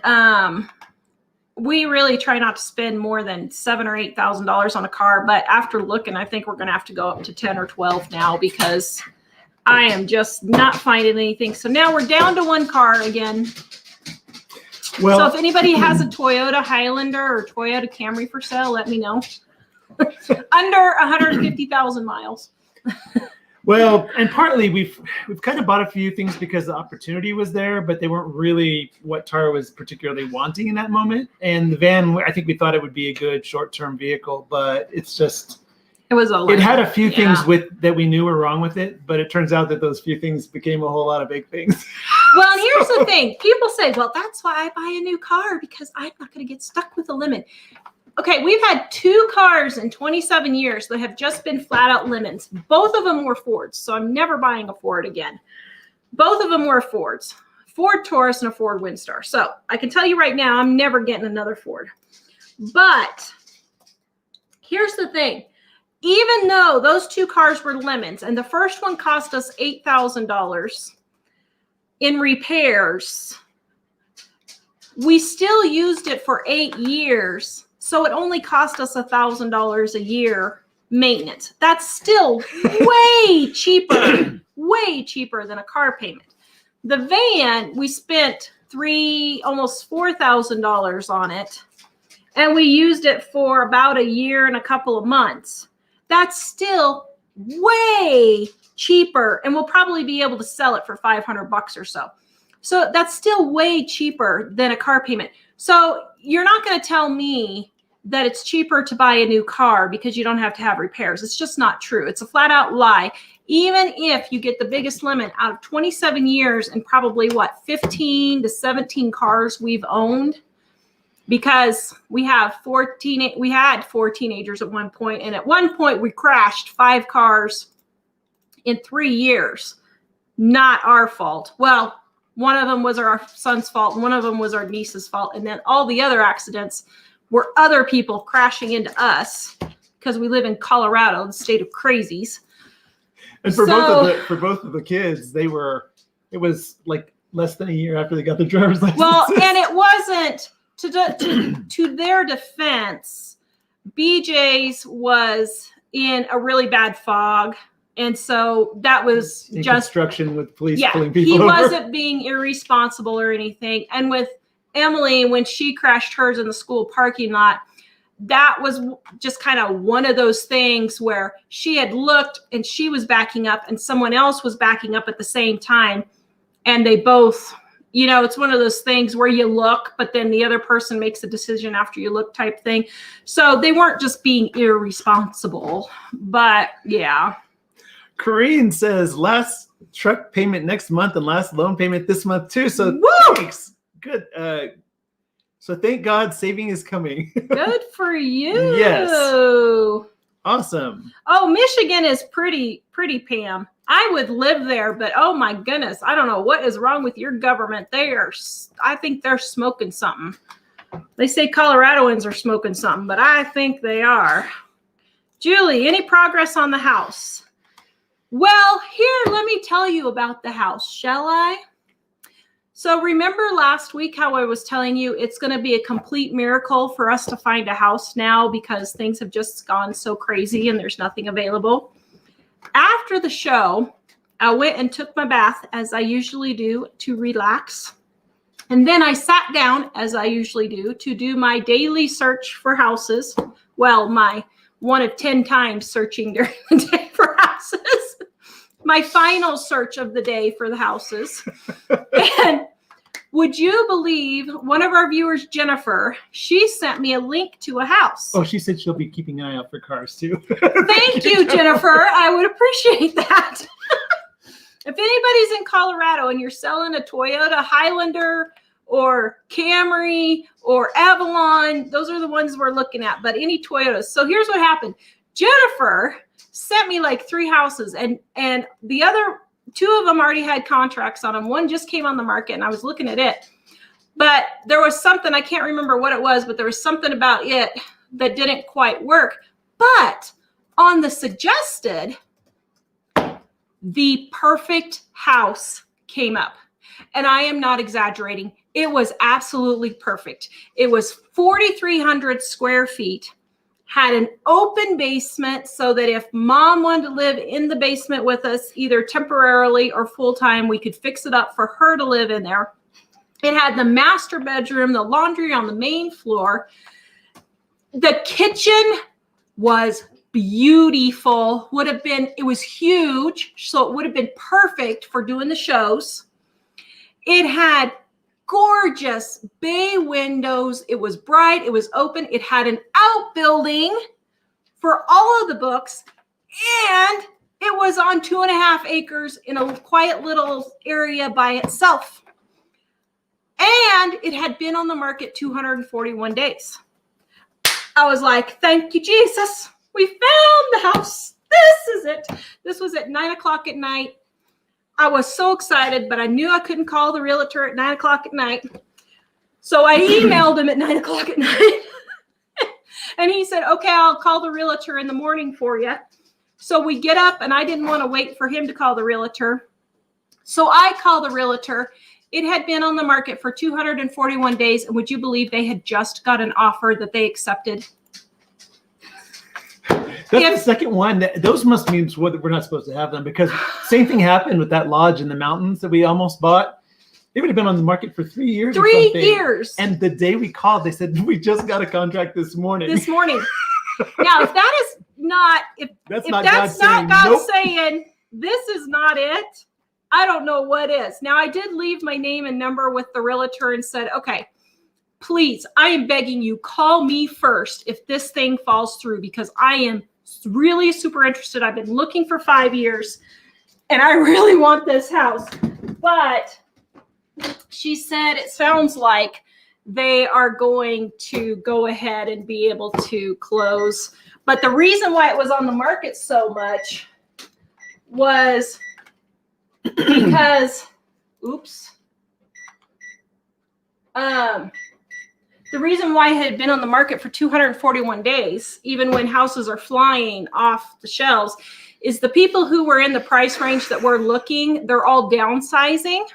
Speaker 3: we really try not to spend more than $7,000 or $8,000 on a car. But after looking, I think we're going to have to go up to 10 or 12 now because I am just not finding anything. So now we're down to one car again. Well, so if anybody has a Toyota Highlander or Toyota Camry for sale, let me know. Under 150,000 miles.
Speaker 2: Well, and partly we've kind of bought a few things because the opportunity was there, but they weren't really what Tara was particularly wanting in that moment. And the van, I think we thought it would be a good short-term vehicle, but it's just it had a few things that we knew were wrong with it, but it turns out that those few things became a whole lot of big things.
Speaker 3: Well, and here's the thing. People say, well, that's why I buy a new car because I'm not going to get stuck with a lemon. Okay, we've had 2 cars in 27 years that have just been flat out lemons. Both of them were Fords, so I'm never buying a Ford again. Both of them were Fords, Ford Taurus and a Ford Windstar. So I can tell you right now, I'm never getting another Ford. But here's the thing. Even though those 2 cars were lemons, and the first one cost us $8,000 in repairs, we still used it for 8 years. So it only cost us $1,000 a year maintenance. That's still way cheaper than a car payment. The van, we spent almost $4,000 on it, and we used it for about a year and a couple of months. That's still way cheaper, and we'll probably be able to sell it for $500 or so. So that's still way cheaper than a car payment. So you're not going to tell me that it's cheaper to buy a new car because you don't have to have repairs. It's just not true. It's a flat out lie. Even if you get the biggest lemon out of 27 years and probably 15 to 17 cars we've owned, because we had 4 teenagers at one point. And at one point we crashed 5 cars in 3 years. Not our fault. Well, one of them was our son's fault. And one of them was our niece's fault. And then all the other accidents were other people crashing into us because we live in Colorado, the state of crazies.
Speaker 2: And for both of the kids, it was like less than a year after they got their driver's license.
Speaker 3: Well, and it wasn't to their defense. BJ's was in a really bad fog. And so that was
Speaker 2: in
Speaker 3: just
Speaker 2: construction with police pulling people
Speaker 3: he
Speaker 2: over.
Speaker 3: wasn't being irresponsible or anything. And with Emily, when she crashed hers in the school parking lot, that was just kind of one of those things where she had looked and she was backing up and someone else was backing up at the same time. And they both, it's one of those things where you look, but then the other person makes a decision after you look type thing. So they weren't just being irresponsible, but yeah.
Speaker 2: Corinne says last truck payment next month and last loan payment this month too. So
Speaker 3: Woo!
Speaker 2: thanks. Good. So thank God saving is coming.
Speaker 3: Good for you.
Speaker 2: Yes. Awesome.
Speaker 3: Oh, Michigan is pretty, Pam. I would live there, but oh my goodness, I don't know what is wrong with your government. I think they're smoking something. They say Coloradoans are smoking something, but I think they are. Julie, any progress on the house? Well, here, let me tell you about the house, shall I? So remember last week how I was telling you it's going to be a complete miracle for us to find a house now because things have just gone so crazy and there's nothing available. After the show, I went and took my bath as I usually do to relax. And then I sat down as I usually do my daily search for houses. Well, my 1 of 10 times searching during the day for houses. My final search of the day for the houses. And would you believe one of our viewers, Jennifer, she sent me a link to a house.
Speaker 2: Oh, she said she'll be keeping an eye out for cars too.
Speaker 3: Thank you, Jennifer. I would appreciate that. If anybody's in Colorado and you're selling a Toyota Highlander or Camry or Avalon, those are the ones we're looking at, but any Toyotas. So here's what happened. Jennifer sent me like 3 houses and the other 2 of them already had contracts on them. One just came on the market and I was looking at it, but there was something, I can't remember what it was, but there was something about it that didn't quite work. But on the suggested, the perfect house came up. And I am not exaggerating. It was absolutely perfect. It was 4,300 square feet, had an open basement so that if mom wanted to live in the basement with us, either temporarily or full-time, we could fix it up for her to live in there. It had the master bedroom, the laundry on the main floor. The kitchen was beautiful. It was huge, so it would have been perfect for doing the shows. It had gorgeous bay windows. It was bright. It was open. It had an outbuilding for all of the books. And it was on 2.5 acres in a quiet little area by itself. And it had been on the market 241 days. I was like, thank you, Jesus. We found the house. This is it. This was at 9 o'clock at night. I was so excited, but I knew I couldn't call the realtor at 9 o'clock at night. So I emailed him at 9 o'clock at night. And he said, okay, I'll call the realtor in the morning for you. So we get up, and I didn't want to wait for him to call the realtor. So I called the realtor. It had been on the market for 241 days. And would you believe they had just got an offer that they accepted?
Speaker 2: That's the second one. Those must mean we're not supposed to have them because same thing happened with that lodge in the mountains that we almost bought. They would have been on the market for 3 years.
Speaker 3: 3 years.
Speaker 2: And the day we called, they said, we just got a contract this morning.
Speaker 3: Now, if that is not, if that's not God saying, this is not it, I don't know what is. Now, I did leave my name and number with the realtor and said, okay, please, I am begging you, call me first if this thing falls through because I am really super interested. I've been looking for 5 years and I really want this house. But she said it sounds like they are going to go ahead and be able to close. But the reason why it was on the market so much was because, the reason why it had been on the market for 241 days, even when houses are flying off the shelves, is the people who were in the price range that we're looking, they're all downsizing.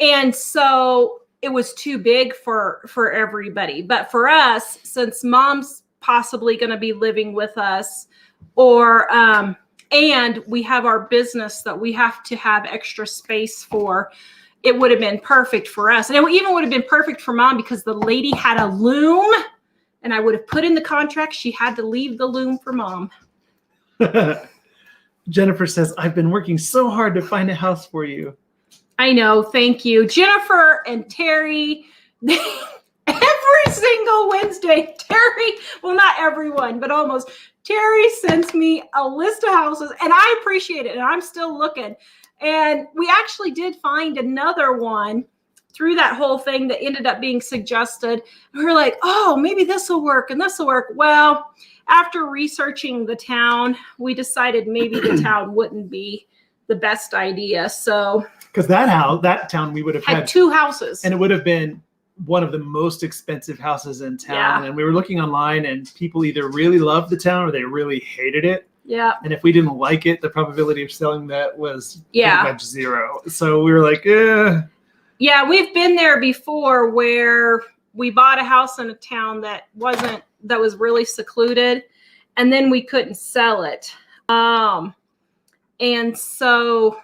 Speaker 3: And so it was too big for everybody. But for us, since mom's possibly going to be living with us and we have our business that we have to have extra space for, it would have been perfect for us. And it even would have been perfect for mom because the lady had a loom and I would have put in the contract she had to leave the loom for mom.
Speaker 2: Jennifer says, I've been working so hard to find a house for you.
Speaker 3: I know. Thank you. Jennifer and Terry, everybody every single Wednesday, Terry, well, not everyone, but almost, Terry sends me a list of houses, and I appreciate it, and I'm still looking. And we actually did find another one through that whole thing that ended up being suggested. We were like, oh, maybe this will work and this will work. Well, after researching the town, we decided maybe the town wouldn't be the best idea. So,
Speaker 2: because that town we would have
Speaker 3: had 2 houses,
Speaker 2: and it would have been one of the most expensive houses in town.
Speaker 3: Yeah.
Speaker 2: And we were looking online, and people either really loved the town or they really hated it.
Speaker 3: Yeah.
Speaker 2: And if we didn't like it, the probability of selling that was pretty much 0. So we were like,
Speaker 3: Yeah, we've been there before where we bought a house in a town that was really secluded, and then we couldn't sell it. And so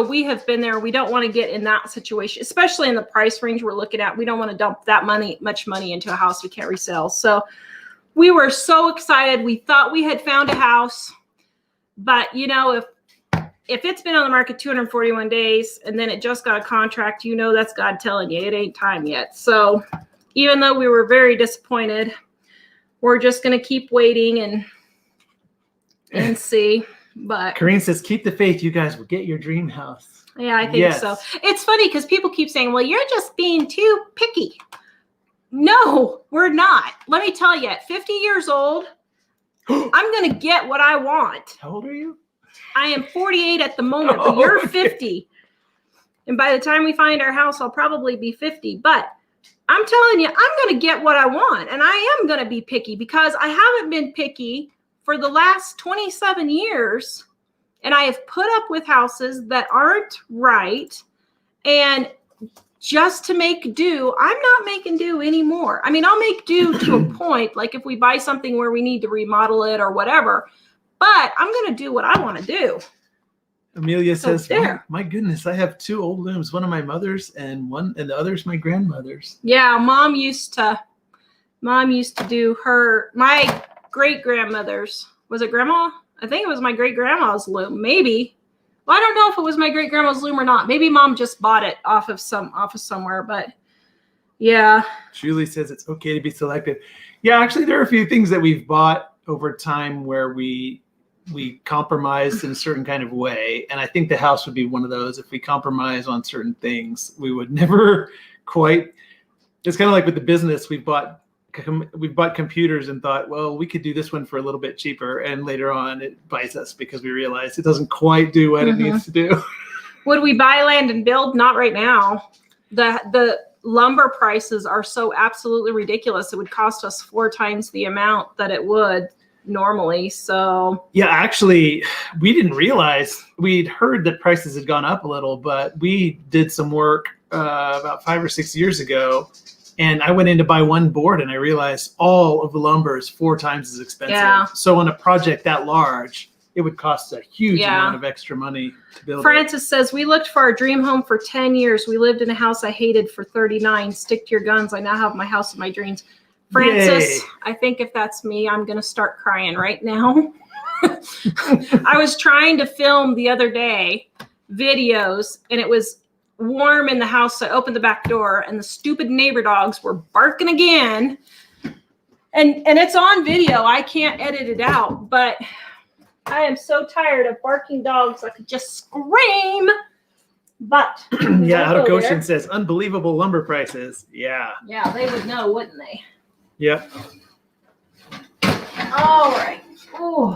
Speaker 3: we have been there. We don't want to get in that situation, especially in the price range we're looking at. We don't want to dump that much money into a house we can't resell. So we were so excited. We thought we had found a house, but if it's been on the market 241 days and then it just got a contract, that's God telling you it ain't time yet. So even though we were very disappointed, we're just going to keep waiting and see. But
Speaker 2: Corinne says, keep the faith. You guys will get your dream house.
Speaker 3: Yeah, I think so. It's funny because people keep saying, well, you're just being too picky. No, we're not. Let me tell you, at 50 years old, I'm going to get what I want.
Speaker 2: How old are you?
Speaker 3: I am 48 at the moment, but you're 50. And by the time we find our house, I'll probably be 50. But I'm telling you, I'm going to get what I want. And I am going to be picky because I haven't been picky for the last 27 years. And I have put up with houses that aren't right. And just to make do, I'm not making do anymore. I mean, I'll make do to a point, like if we buy something where we need to remodel it or whatever. But I'm going to do what I want to do.
Speaker 2: Amelia says, my goodness, I have 2 old looms. One of my mother's and the other's my grandmother's.
Speaker 3: Yeah, mom used to do my great-grandmother's. Was it grandma? I think it was my great-grandma's loom. Maybe. Well, I don't know if it was my great-grandma's loom or not. Maybe mom just bought it off of somewhere, but yeah.
Speaker 2: Julie says it's okay to be selective. Yeah, actually, there are a few things that we've bought over time where we compromised in a certain kind of way. And I think the house would be one of those. If we compromise on certain things, we would never quite. It's kind of like with the business. We've bought computers and thought, well, we could do this one for a little bit cheaper. And later on it bites us because we realize it doesn't quite do what it needs to do.
Speaker 3: Would we buy land and build? Not right now. The lumber prices are so absolutely ridiculous. It would cost us 4 times the amount that it would normally. So
Speaker 2: yeah, actually, we didn't realize. We'd heard that prices had gone up a little, but we did some work about 5 or 6 years ago, and I went in to buy one board, and I realized all of the lumber is 4 times as expensive. Yeah. So on a project that large, it would cost a huge amount of extra money to build.
Speaker 3: Francis says, we looked for our dream home for 10 years. We lived in a house I hated for 39. Stick to your guns. I now have my house of my dreams. Francis, yay. I think if that's me, I'm going to start crying right now. I was trying to film the other day videos, and it was warm in the house. So I opened the back door, and the stupid neighbor dogs were barking again. And it's on video. I can't edit it out, but I am so tired of barking dogs. I could just scream. But
Speaker 2: yeah, Out of Goshen says unbelievable lumber prices. Yeah.
Speaker 3: Yeah, they would know, wouldn't they?
Speaker 2: Yep.
Speaker 3: All right. Ooh.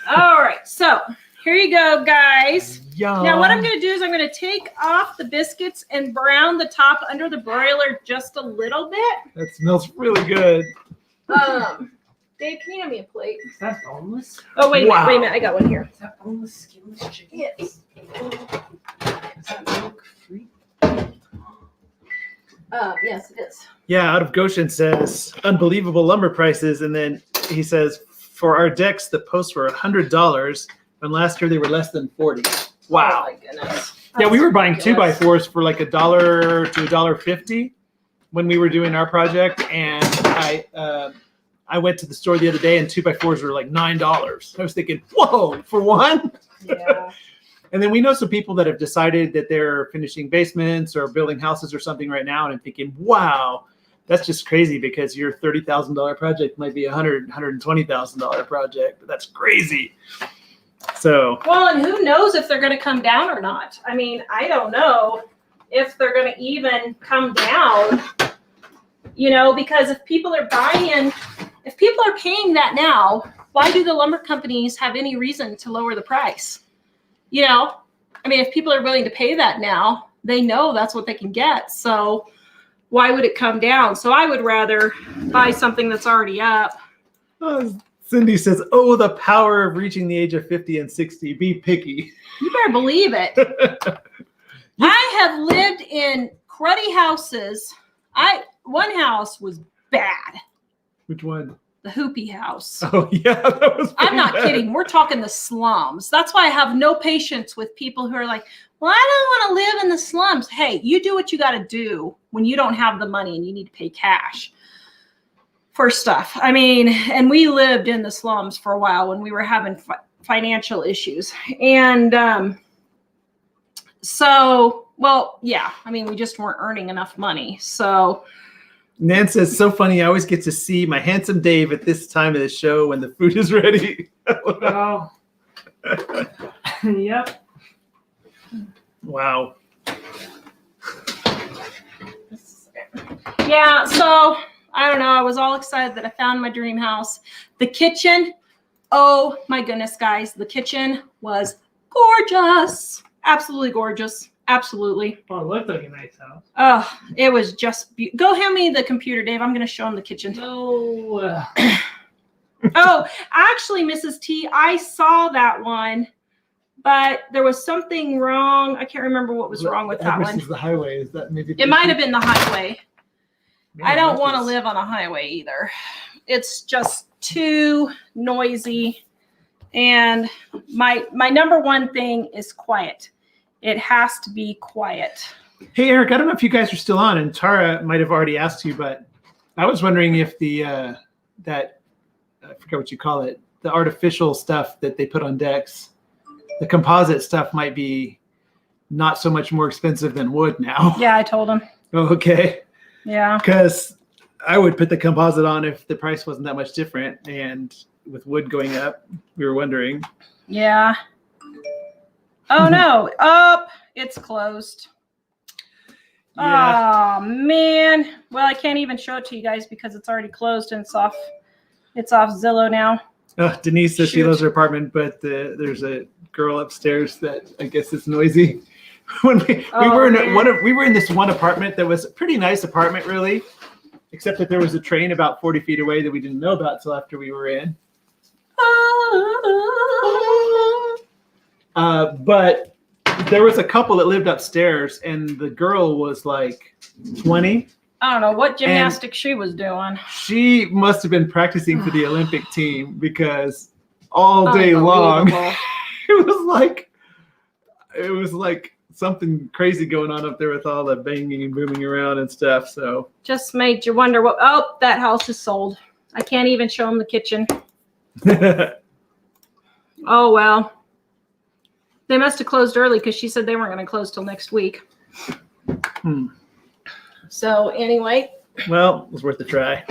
Speaker 3: All right. So here you go, guys.
Speaker 2: Yum.
Speaker 3: Now what I'm going to do is I'm going to take off the biscuits and brown the top under the broiler just a little bit.
Speaker 2: That smells really good.
Speaker 3: Dave, can you hand me a plate?
Speaker 1: Is that boneless?
Speaker 3: Oh, wait a minute. I got one here.
Speaker 1: Is that boneless, skinless chicken?
Speaker 3: Yes.
Speaker 1: Is that milk free?
Speaker 3: Yes, it is.
Speaker 2: Yeah, Out of Goshen says unbelievable lumber prices, and then he says for our decks the posts were $100, and last year they were less than 40. Wow.
Speaker 3: Oh my goodness.
Speaker 2: Yeah, we were buying 2x4s for like $1 to $1.50 when we were doing our project, and I went to the store the other day and 2x4s were like $9. I was thinking, whoa, for one?
Speaker 3: Yeah.
Speaker 2: And then we know some people that have decided that they're finishing basements or building houses or something right now, and I'm thinking, wow, that's just crazy because your $30,000 project might be $120,000 project. That's crazy. So
Speaker 3: Well, and who knows if they're going to come down or not? I mean, I don't know if they're going to even come down, because if people are paying that now, why do the lumber companies have any reason to lower the price? I mean, if people are willing to pay that now, they know that's what they can get. So why would it come down? So I would rather buy something that's already up.
Speaker 2: Cindy says, "Oh, the power of reaching the age of 50 and 60. Be picky."
Speaker 3: You better believe it. I have lived in cruddy houses. One house was bad.
Speaker 2: Which one?
Speaker 3: The Hoopy house.
Speaker 2: Oh, yeah, that was
Speaker 3: I'm not
Speaker 2: bad.
Speaker 3: kidding. We're talking the slums. That's why I have no patience with people who are like, well, I don't want to live in the slums. Hey, you do what you got to do when you don't have the money and you need to pay cash for stuff. I mean, and we lived in the slums for a while when we were having financial issues. And we just weren't earning enough money. So
Speaker 2: Nan says, "So funny. I always get to see my handsome Dave at this time of the show when the food is ready."
Speaker 1: Oh. Yep.
Speaker 2: Wow.
Speaker 3: yeah, so I don't know. I was all excited that I found my dream house. The kitchen, oh my goodness, guys. The kitchen was gorgeous. Absolutely gorgeous. Absolutely.
Speaker 1: Well, it looked like a nice house.
Speaker 3: Oh, it was just go hand me the computer, Dave. I'm going to show him the kitchen.
Speaker 1: No.
Speaker 3: Oh, actually, Mrs. T, I saw that one, but there was something wrong. I can't remember what was wrong with that one.
Speaker 2: This is the highway. Is that maybe?
Speaker 3: It might have been the highway.
Speaker 2: Man,
Speaker 3: I don't want to live on a highway either. It's just too noisy. And my number one thing is quiet. It has to be quiet.
Speaker 2: Hey, Eric, I don't know if you guys are still on, and Tara might have already asked you, but I was wondering if I forget what you call it, the artificial stuff that they put on decks, the composite stuff might be not so much more expensive than wood now.
Speaker 3: Yeah, I told him.
Speaker 2: Oh, okay.
Speaker 3: Yeah.
Speaker 2: Because I would put the composite on if the price wasn't that much different. And with wood going up, we were wondering.
Speaker 3: Yeah. Oh, no. Oh, it's closed.
Speaker 2: Yeah.
Speaker 3: Oh, man. Well, I can't even show it to you guys because it's already closed and it's off Zillow now.
Speaker 2: Denise says she
Speaker 3: Shoot.
Speaker 2: loves her apartment, but there's a girl upstairs that I guess is noisy. When we were in this one apartment that was a pretty nice apartment, really, except that there was a train about 40 feet away that we didn't know about till after we were in. But there was a couple that lived upstairs, and the girl was like 20.
Speaker 3: I don't know what gymnastics she was doing.
Speaker 2: She must have been practicing for the Olympic team because all day long it was like something crazy going on up there with all the banging and booming around and stuff. So
Speaker 3: just made you wonder what. Oh, that house is sold. I can't even show them the kitchen. Oh, well. They must have closed early because she said they weren't going to close till next week. So anyway.
Speaker 2: Well, it was worth a try.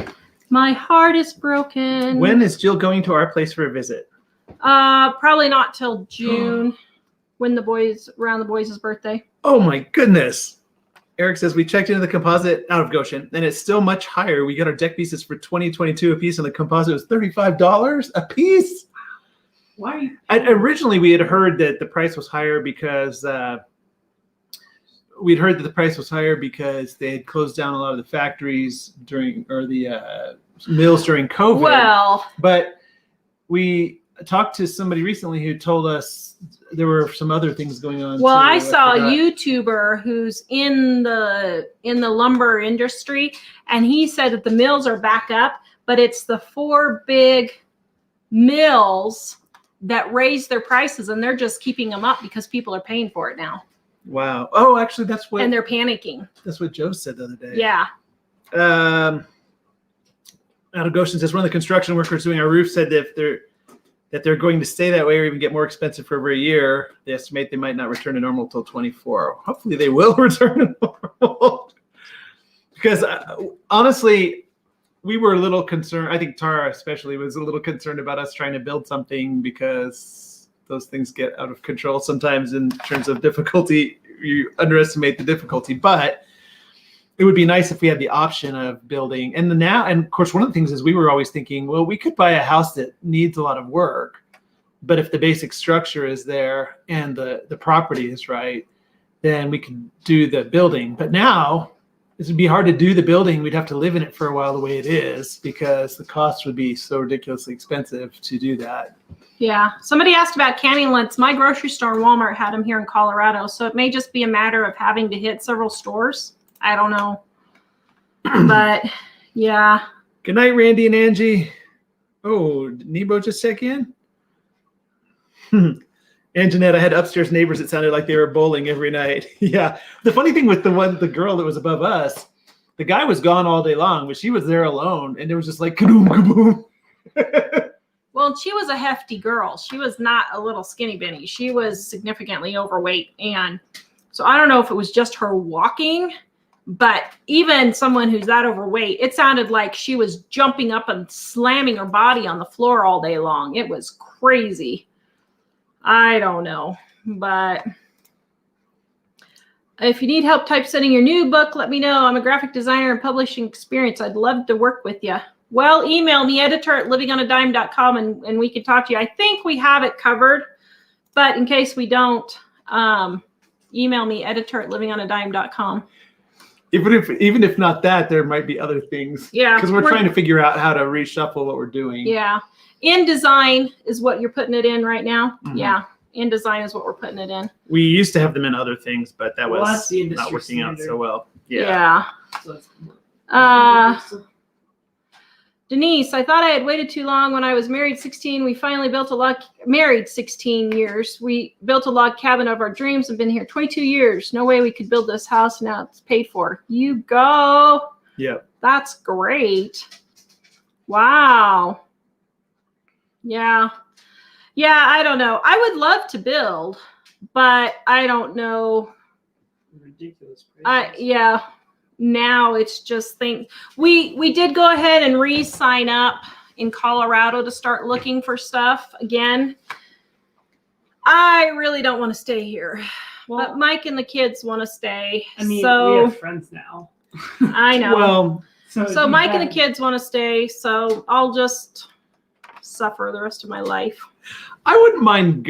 Speaker 3: My heart is broken.
Speaker 2: When is Jill going to our place for a visit?
Speaker 3: Probably not till June when around the boys' birthday.
Speaker 2: Oh my goodness. Eric says we checked into the composite out of Goshen and it's still much higher. We got our deck pieces for $20.22 a piece and the composite was $35 a piece.
Speaker 1: Why?
Speaker 2: Originally, we had heard that the price was higher because they had closed down a lot of the factories the mills during COVID.
Speaker 3: Well,
Speaker 2: but we talked to somebody recently who told us there were some other things going on.
Speaker 3: Well,
Speaker 2: too.
Speaker 3: I saw a YouTuber who's in the lumber industry, and he said that the mills are back up, but it's the 4 big mills that raise their prices, and they're just keeping them up because people are paying for it now.
Speaker 2: Wow. Oh, actually,
Speaker 3: and they're panicking.
Speaker 2: That's what Joe said the other day.
Speaker 3: Yeah.
Speaker 2: Out of Goshen says one of the construction workers doing our roof said that if they're going to stay that way or even get more expensive for over a year, they estimate they might not return to normal till 24. Hopefully, they will return to normal. Because honestly, we were a little concerned. I think Tara especially was a little concerned about us trying to build something because those things get out of control sometimes in terms of difficulty. You underestimate the difficulty, but it would be nice if we had the option of building. And of course, one of the things is we were always thinking, well, we could buy a house that needs a lot of work, but if the basic structure is there and the property is right, then we could do the building. But now it would be hard to do the building. We'd have to live in it for a while the way it is because the cost would be so ridiculously expensive to do that.
Speaker 3: Yeah. Somebody asked about canning lengths. My grocery store, Walmart, had them here in Colorado. So it may just be a matter of having to hit several stores. I don't know. But yeah.
Speaker 2: Good night, Randy and Angie. Oh, did Nebo just check in? And Jeanette, I had upstairs neighbors that sounded like they were bowling every night. Yeah. The funny thing with the girl that was above us, the guy was gone all day long, but she was there alone, and it was just like kaboom, kaboom.
Speaker 3: Well, she was a hefty girl. She was not a little skinny Benny. She was significantly overweight. And so I don't know if it was just her walking, but even someone who's that overweight, it sounded like she was jumping up and slamming her body on the floor all day long. It was crazy. I don't know, but if you need help typesetting your new book, let me know. I'm a graphic designer and publishing experience. I'd love to work with you. Well, email me, editor@livingonadime.com, and we can talk to you. I think we have it covered, but in case we don't, email me, editor@livingonadime.com.
Speaker 2: Even if not that, there might be other things.
Speaker 3: Yeah.
Speaker 2: Because we're trying to figure out how to reshuffle what we're doing.
Speaker 3: Yeah. InDesign is what you're putting it in right now.
Speaker 2: Mm-hmm.
Speaker 3: Yeah. InDesign is what we're putting it in.
Speaker 2: We used to have them in other things, but that was
Speaker 1: that's the industry
Speaker 2: not working
Speaker 1: standard.
Speaker 2: out so well.
Speaker 3: Yeah.
Speaker 1: So
Speaker 3: Denise, I thought I had waited too long. When I was married 16, we finally built married 16 years. We built a log cabin of our dreams and been here 22 years. No way we could build this house. Now it's paid for. You go.
Speaker 2: Yep.
Speaker 3: That's great. Wow. Yeah. Yeah, I don't know. I would love to build, but I don't know.
Speaker 1: ridiculous prices.
Speaker 3: Yeah. Now it's just things. We did go ahead and re-sign up in Colorado to start looking for stuff again. I really don't want to stay here, but Mike and the kids want to stay.
Speaker 1: I mean,
Speaker 3: so
Speaker 1: we have friends now.
Speaker 3: I know.
Speaker 2: Well,
Speaker 3: So Mike and the kids want to stay, so I'll just suffer the rest of my life.
Speaker 2: I wouldn't mind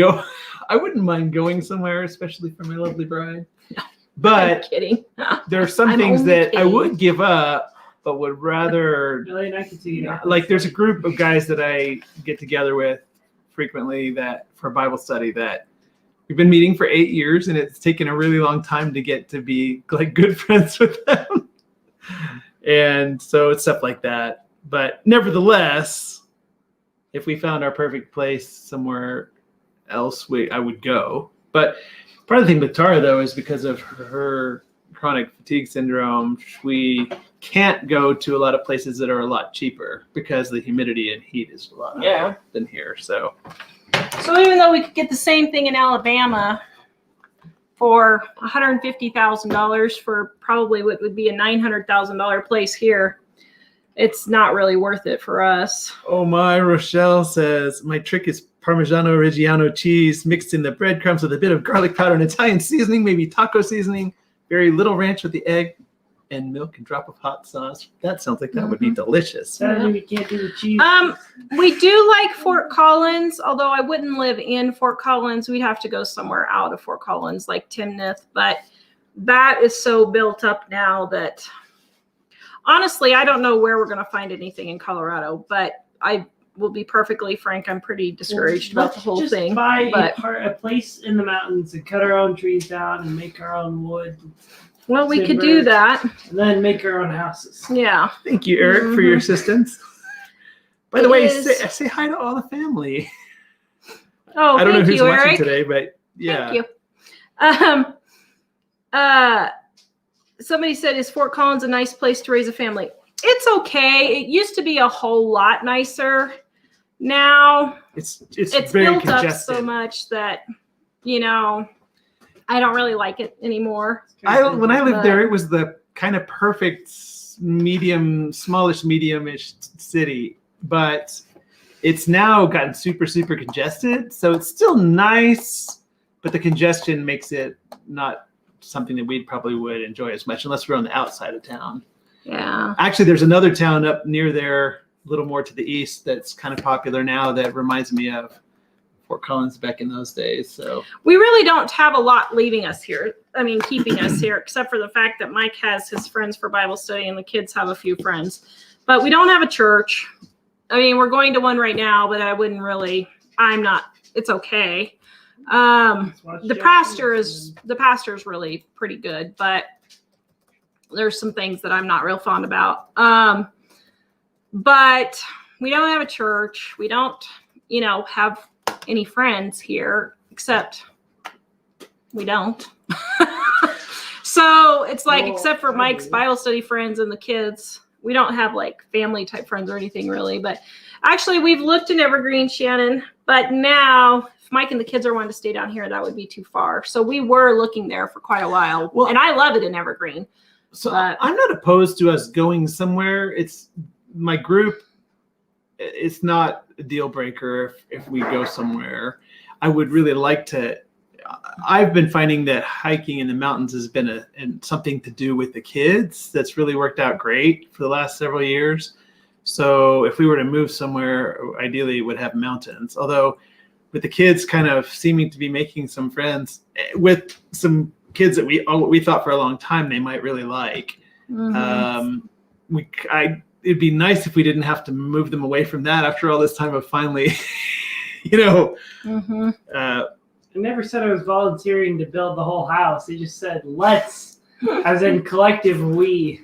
Speaker 2: going somewhere, especially for my lovely bride.
Speaker 3: No,
Speaker 2: but
Speaker 3: I'm kidding.
Speaker 2: there are some
Speaker 3: I'm
Speaker 2: things
Speaker 3: only
Speaker 2: that I
Speaker 3: kidding.
Speaker 2: would give up, but would rather.
Speaker 1: Billy and I continue.
Speaker 2: Like, there's a group of guys that I get together with frequently that for Bible study that we've been meeting for 8 years, and it's taken a really long time to get to be like good friends with them. And so it's stuff like that. But nevertheless, if we found our perfect place somewhere else, I would go. But part of the thing with Tara, though, is because of her chronic fatigue syndrome, we can't go to a lot of places that are a lot cheaper because the humidity and heat is a lot higher than here. So
Speaker 3: even though we could get the same thing in Alabama for $150,000 for probably what would be a $900,000 place here, it's not really worth it for us.
Speaker 2: Oh my, Rochelle says, my trick is Parmigiano Reggiano cheese mixed in the breadcrumbs with a bit of garlic powder and Italian seasoning, maybe taco seasoning, very little ranch with the egg, and milk and drop of hot sauce. That sounds like that would be delicious.
Speaker 1: That means we can't do the cheese.
Speaker 3: We do like Fort Collins, although I wouldn't live in Fort Collins. We'd have to go somewhere out of Fort Collins, like Timnath. But that is so built up now that honestly, I don't know where we're going to find anything in Colorado. But I will be perfectly frank, I'm pretty discouraged about the whole thing.
Speaker 1: Buy
Speaker 3: but,
Speaker 1: a place in the mountains and cut our own trees down and make our own wood.
Speaker 3: Well, we could do that.
Speaker 1: And then make our own houses.
Speaker 3: Yeah.
Speaker 2: Thank you, Eric, for your assistance. By the way, say hi to all the family.
Speaker 3: Oh,
Speaker 2: I don't know
Speaker 3: thank
Speaker 2: who's
Speaker 3: you,
Speaker 2: watching
Speaker 3: Eric.
Speaker 2: today, but yeah.
Speaker 3: Thank you. Somebody said, is Fort Collins a nice place to raise a family? It's okay. It used to be a whole lot nicer. Now
Speaker 2: It's very
Speaker 3: built up
Speaker 2: congested.
Speaker 3: so much that, I don't really like it anymore.
Speaker 2: When I lived there, it was the kind of perfect smallish, medium-ish city, but it's now gotten super, super congested. So it's still nice, but the congestion makes it not something that we probably would enjoy as much unless we're on the outside of town.
Speaker 3: Yeah.
Speaker 2: Actually, there's another town up near there, a little more to the east, that's kind of popular now that reminds me of Fort Collins back in those days. So
Speaker 3: We really don't have a lot leaving us here. I mean, keeping us here, except for the fact that Mike has his friends for Bible study and the kids have a few friends. But we don't have a church. I mean, we're going to one right now, but it's okay. The pastor is really pretty good, but there's some things that I'm not real fond about. But we don't have a church. We don't, have any friends here, except we don't. So it's like, except for Mike's Bible study friends and the kids, we don't have like family type friends or anything really. But actually we've looked in Evergreen, Shannon, but now if Mike and the kids are wanting to stay down here, that would be too far. So we were looking there for quite a while. Well, and I love it in Evergreen.
Speaker 2: So I'm not opposed to us going somewhere. It's my group. It's not a deal breaker if we go somewhere. I would really like to. I've been finding that hiking in the mountains has been something to do with the kids. That's really worked out great for the last several years. So if we were to move somewhere, ideally it would have mountains. Although with the kids kind of seeming to be making some friends with some kids that we thought for a long time they might really like. Mm-hmm. It'd be nice if we didn't have to move them away from that after all this time of finally,
Speaker 3: Mm-hmm.
Speaker 1: I never said I was volunteering to build the whole house. I just said, let's, as in collective we.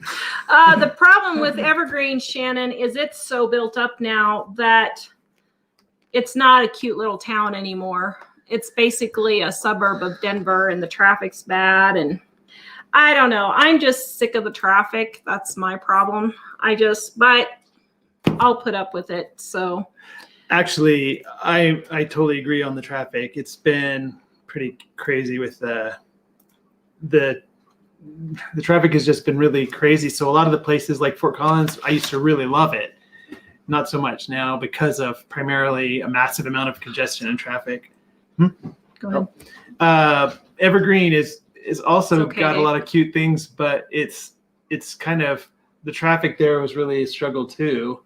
Speaker 3: The problem with Evergreen, Shannon, is it's so built up now that it's not a cute little town anymore. It's basically a suburb of Denver and the traffic's bad. And I don't know. I'm just sick of the traffic. That's my problem. But I'll put up with it. So.
Speaker 2: Actually, I totally agree on the traffic. It's been pretty crazy with the traffic has just been really crazy. So a lot of the places like Fort Collins, I used to really love it. Not so much now because of primarily a massive amount of congestion and traffic.
Speaker 3: Go ahead.
Speaker 2: Evergreen is also
Speaker 3: Okay,
Speaker 2: got
Speaker 3: Dave.
Speaker 2: a lot of cute things, but it's kind of the traffic there was really a struggle too.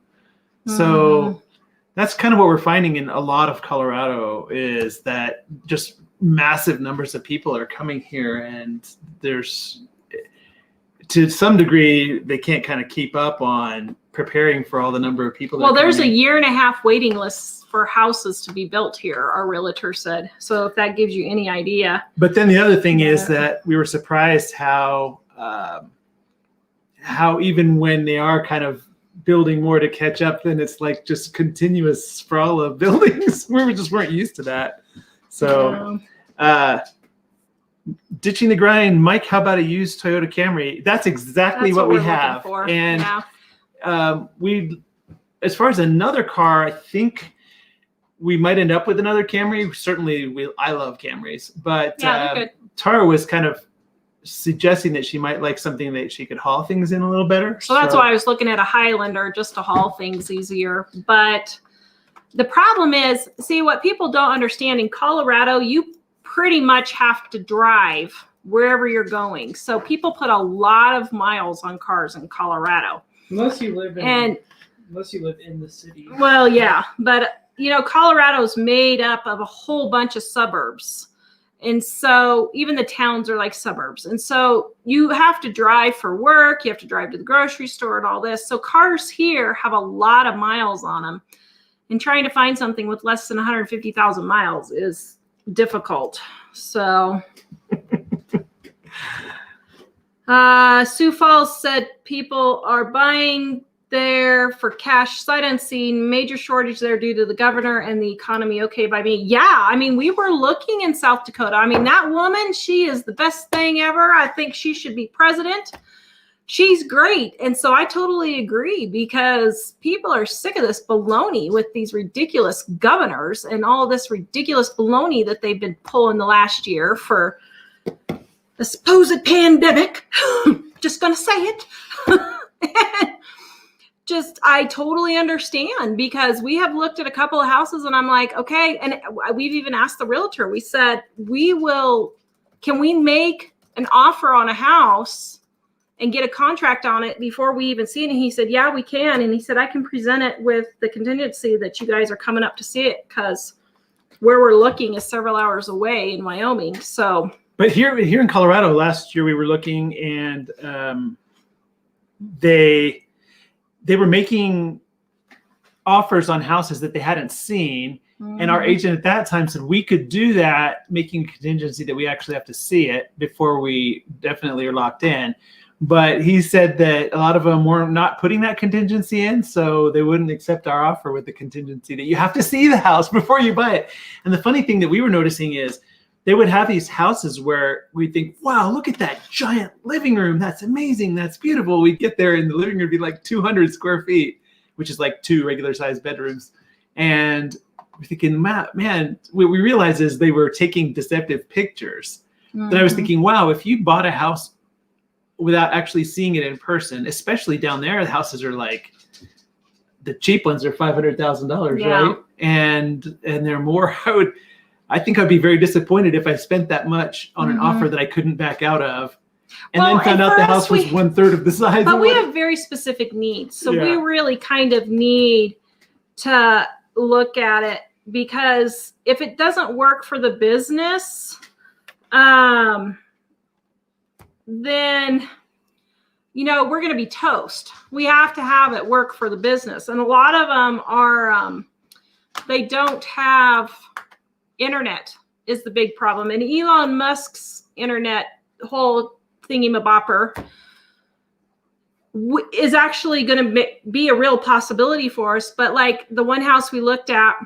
Speaker 2: So that's kind of what we're finding in a lot of Colorado is that just massive numbers of people are coming here, and there's to some degree they can't kind of keep up on preparing for all the number of people.
Speaker 3: Well, there's a 1.5 waiting list for houses to be built here, our realtor said. So if that gives you any idea.
Speaker 2: But then the other thing is that we were surprised how even when they are kind of building more to catch up, then it's like just continuous sprawl of buildings. We just weren't used to that. So ditching the grind. Mike, how about a used Toyota Camry? That's exactly what we have. And we, as far as another car, I think we might end up with another Camry. Certainly, I love Camrys, but Tara was kind of suggesting that she might like something that she could haul things in a little better.
Speaker 3: So that's why I was looking at a Highlander just to haul things easier. But the problem is, see, what people don't understand in Colorado, you pretty much have to drive wherever you're going. So people put a lot of miles on cars in Colorado.
Speaker 1: Unless you live in the city.
Speaker 3: Well, yeah, but Colorado's made up of a whole bunch of suburbs. And so even the towns are like suburbs. And so you have to drive for work. You have to drive to the grocery store and all this. So cars here have a lot of miles on them. And trying to find something with less than 150,000 miles is difficult. So Sioux Falls said people are buying there for cash sight unseen, major shortage there due to the governor and the economy. Okay by me. Yeah, I mean, we were looking in South Dakota. I mean, that woman, she is the best thing ever. I think she should be president. She's great. And so I totally agree because people are sick of this baloney with these ridiculous governors and all this ridiculous baloney that they've been pulling the last year for the supposed pandemic. Just going to say it. And I totally understand, because we have looked at a couple of houses and I'm like, okay. And we've even asked the realtor, we said, can we make an offer on a house and get a contract on it before we even see it? And he said, yeah, we can. And he said, I can present it with the contingency that you guys are coming up to see it, because where we're looking is several hours away in Wyoming. So,
Speaker 2: but here in Colorado last year we were looking, and they were making offers on houses that they hadn't seen. And our agent at that time said we could do that, making a contingency that we actually have to see it before we definitely are locked in. But he said that a lot of them were not putting that contingency in, so they wouldn't accept our offer with the contingency that you have to see the house before you buy it. And the funny thing that we were noticing is they would have these houses where we think, wow, look at that giant living room. That's amazing. That's beautiful. We'd get there and the living room would be like 200 square feet, which is like 2 regular sized bedrooms. And we're thinking, man, what we realized is they were taking deceptive pictures. And I was thinking, wow, if you bought a house without actually seeing it in person, especially down there, the houses are like, the cheap ones are $500,000, right? And they're more, I think I'd be very disappointed if I spent that much on an offer that I couldn't back out of, and then found out the house was 1/3 of the size.
Speaker 3: But we have very specific needs. So we really kind of need to look at it, because if it doesn't work for the business, then, we're going to be toast. We have to have it work for the business. And a lot of them are, they don't have internet is the big problem. And Elon Musk's internet whole thingy-mabopper is actually going to be a real possibility for us. But like the one house we looked at,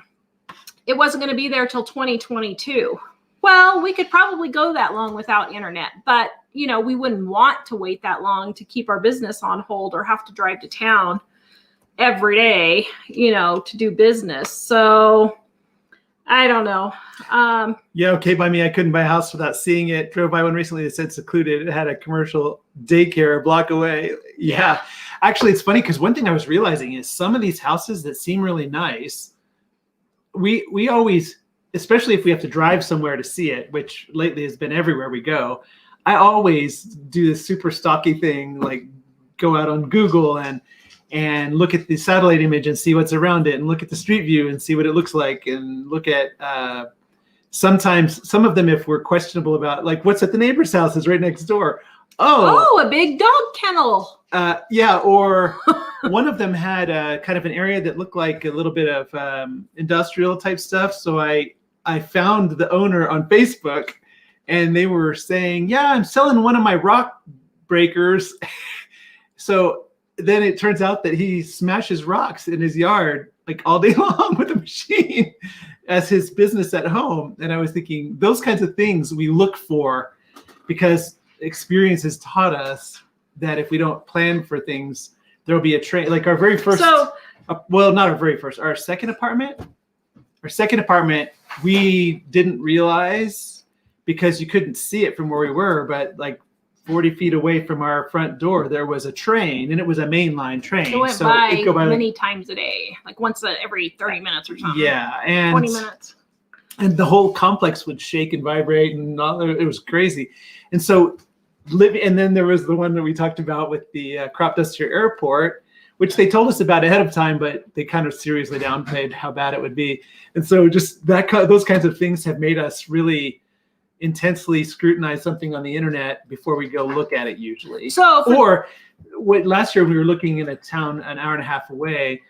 Speaker 3: it wasn't going to be there till 2022. Well, we could probably go that long without internet, but we wouldn't want to wait that long to keep our business on hold or have to drive to town every day, to do business. So I don't know.
Speaker 2: Yeah, okay by me. I couldn't buy a house without seeing it. Drove by one recently that said secluded. It had a commercial daycare a block away. Yeah. Actually, it's funny because one thing I was realizing is some of these houses that seem really nice, we always, especially if we have to drive somewhere to see it, which lately has been everywhere we go, I always do this super stocky thing, like go out on Google and look at the satellite image and see what's around it, and look at the street view and see what it looks like, and look at sometimes some of them, if we're questionable about, like, what's at the neighbor's house is right next door.
Speaker 3: Oh, a big dog kennel.
Speaker 2: Yeah, or one of them had kind of an area that looked like a little bit of industrial type stuff. So I found the owner on Facebook, and they were saying, yeah, I'm selling one of my rock breakers. So then it turns out that he smashes rocks in his yard like all day long with a machine as his business at home. And I was thinking, those kinds of things we look for, because experience has taught us that if we don't plan for things, there'll be a train. Like our very first, well, not our very first, our second apartment, we didn't realize, because you couldn't see it from where we were, but like 40 feet away from our front door, there was a train, and it was a mainline train.
Speaker 3: It went by many times a day, like once every 30 minutes or something.
Speaker 2: Yeah, and
Speaker 3: 20 minutes.
Speaker 2: And the whole complex would shake and vibrate, and it was crazy. And so, and then there was the one that we talked about with the crop duster airport, which they told us about ahead of time, but they kind of seriously downplayed how bad it would be. And so, just those kinds of things have made us really intensely scrutinize something on the internet before we go look at it usually. Or last year we were looking in a town an hour and a half away,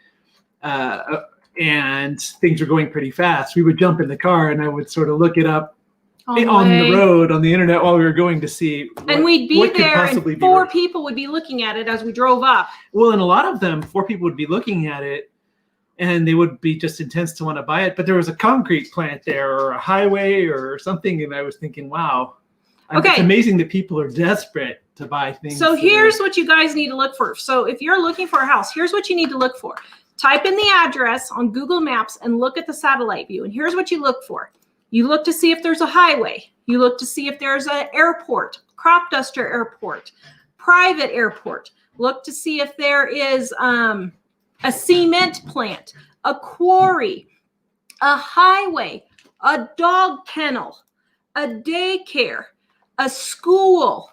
Speaker 2: and things were going pretty fast. We would jump in the car and I would sort of look it up on the road on the internet while we were going to see
Speaker 3: and we'd be there and 4 people would be looking at it as we drove up.
Speaker 2: Well, and a lot of them, 4 people would be looking at it and they would be just intense to want to buy it. But there was a concrete plant there or a highway or something. And I was thinking, wow, it's amazing that people are desperate to buy things.
Speaker 3: So here's what you guys need to look for. So if you're looking for a house, here's what you need to look for. Type in the address on Google Maps and look at the satellite view. And here's what you look for. You look to see if there's a highway. You look to see if there's an airport, crop duster airport, private airport. Look to see if there is a cement plant, a quarry, a highway, a dog kennel, a daycare, a school,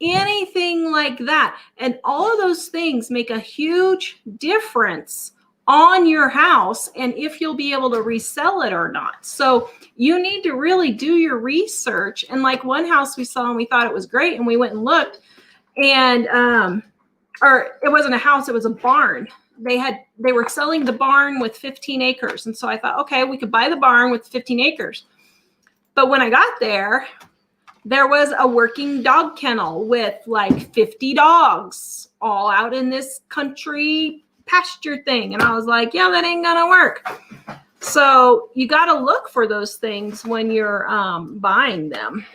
Speaker 3: anything like that. And all of those things make a huge difference on your house and if you'll be able to resell it or not. So you need to really do your research. And like one house we saw and we thought it was great and we went and looked, and or it wasn't a house, it was a barn. They were selling the barn with 15 acres. And so I thought, okay, we could buy the barn with 15 acres. But when I got there, there was a working dog kennel with like 50 dogs all out in this country pasture thing. And I was like, yeah, that ain't gonna work. So you got to look for those things when you're buying them.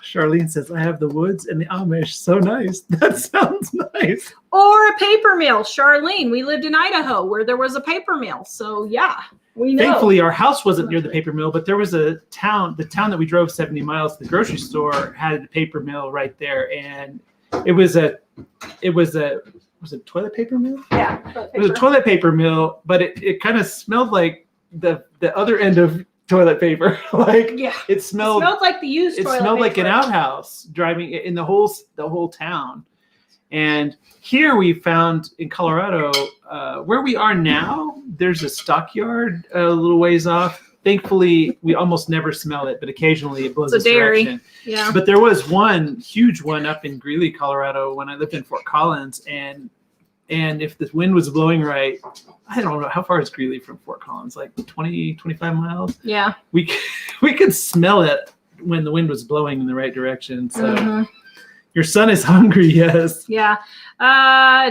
Speaker 2: Charlene says, I have the woods and the Amish. So nice. That sounds nice.
Speaker 3: Or a paper mill. Charlene, we lived in Idaho where there was a paper mill. So yeah, we know.
Speaker 2: Thankfully, our house wasn't near the paper mill, but there was a town, the town that we drove 70 miles to the grocery store had the paper mill right there. And was it toilet paper mill?
Speaker 3: Yeah.
Speaker 2: It was a toilet paper mill, but it kind of smelled like the other end of toilet paper. Like
Speaker 3: yeah.
Speaker 2: It smelled
Speaker 3: like the used toilet paper.
Speaker 2: It smelled like an outhouse driving in the whole town. And here we found in Colorado, where we are now, there's a stockyard a little ways off. Thankfully, we almost never smell it, but occasionally it blows
Speaker 3: it's a
Speaker 2: this
Speaker 3: dairy.
Speaker 2: direction.
Speaker 3: Yeah.
Speaker 2: But there was one huge one up in Greeley, Colorado, when I lived in Fort Collins, and if the wind was blowing right, I don't know, how far is Greeley from Fort Collins? Like 20, 25 miles?
Speaker 3: Yeah.
Speaker 2: We could smell it when the wind was blowing in the right direction. So Your son is hungry, yes.
Speaker 3: Yeah.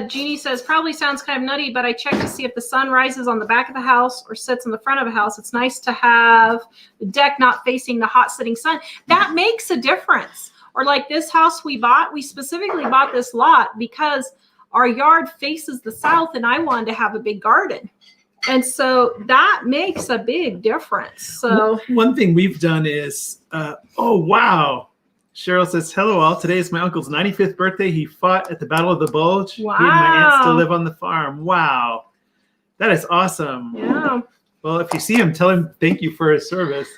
Speaker 3: Jeannie says, probably sounds kind of nutty, but I check to see if the sun rises on the back of the house or sits in the front of a house. It's nice to have the deck not facing the hot sitting sun. That makes a difference. Or like this house we bought, we specifically bought this lot because our yard faces the south and I wanted to have a big garden. And so that makes a big difference. So
Speaker 2: one thing we've done is, oh, wow. Cheryl says, hello all. Today is my uncle's 95th birthday. He fought at the Battle of the Bulge.
Speaker 3: Wow.
Speaker 2: He and my aunt still live on the farm. Wow. That is awesome.
Speaker 3: Yeah.
Speaker 2: Well, if you see him, tell him thank you for his service.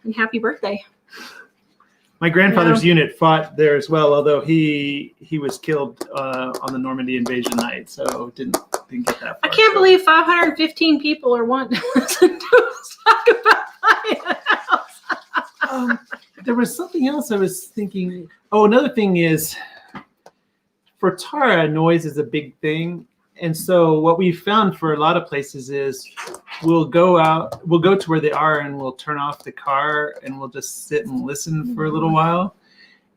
Speaker 3: And happy birthday.
Speaker 2: My grandfather's unit fought there as well, although he was killed on the Normandy invasion night, so didn't get that far.
Speaker 3: I can't believe 515 people are wanting to listen to us talk about buying a house.
Speaker 2: There was something else I was thinking. Oh, another thing is, for Tara, noise is a big thing. And so what we found for a lot of places is we'll go to where they are and we'll turn off the car and we'll just sit and listen for a little while.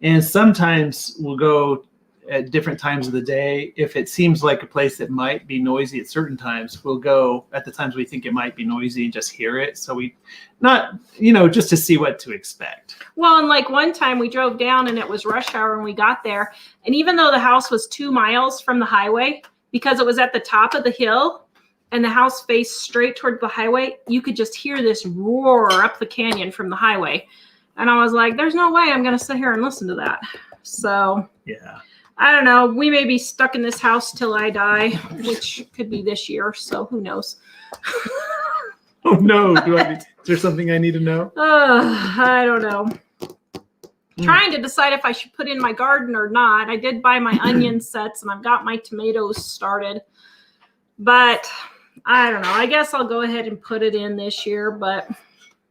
Speaker 2: And sometimes we'll go at different times of the day. If it seems like a place that might be noisy at certain times, we'll go at the times we think it might be noisy and just hear it. So we just to see what to expect.
Speaker 3: Well, and like one time we drove down and it was rush hour when we got there. And even though the house was 2 miles from the highway, because it was at the top of the hill and the house faced straight toward the highway, you could just hear this roar up the canyon from the highway. And I was like, there's no way I'm going to sit here and listen to that. So
Speaker 2: yeah,
Speaker 3: I don't know. We may be stuck in this house till I die, which could be this year. So who knows?
Speaker 2: Oh no. Is there something I need to know?
Speaker 3: I don't know. Trying to decide if I should put in my garden or not. I did buy my onion sets and I've got my tomatoes started, but I don't know. I guess I'll go ahead and put it in this year, but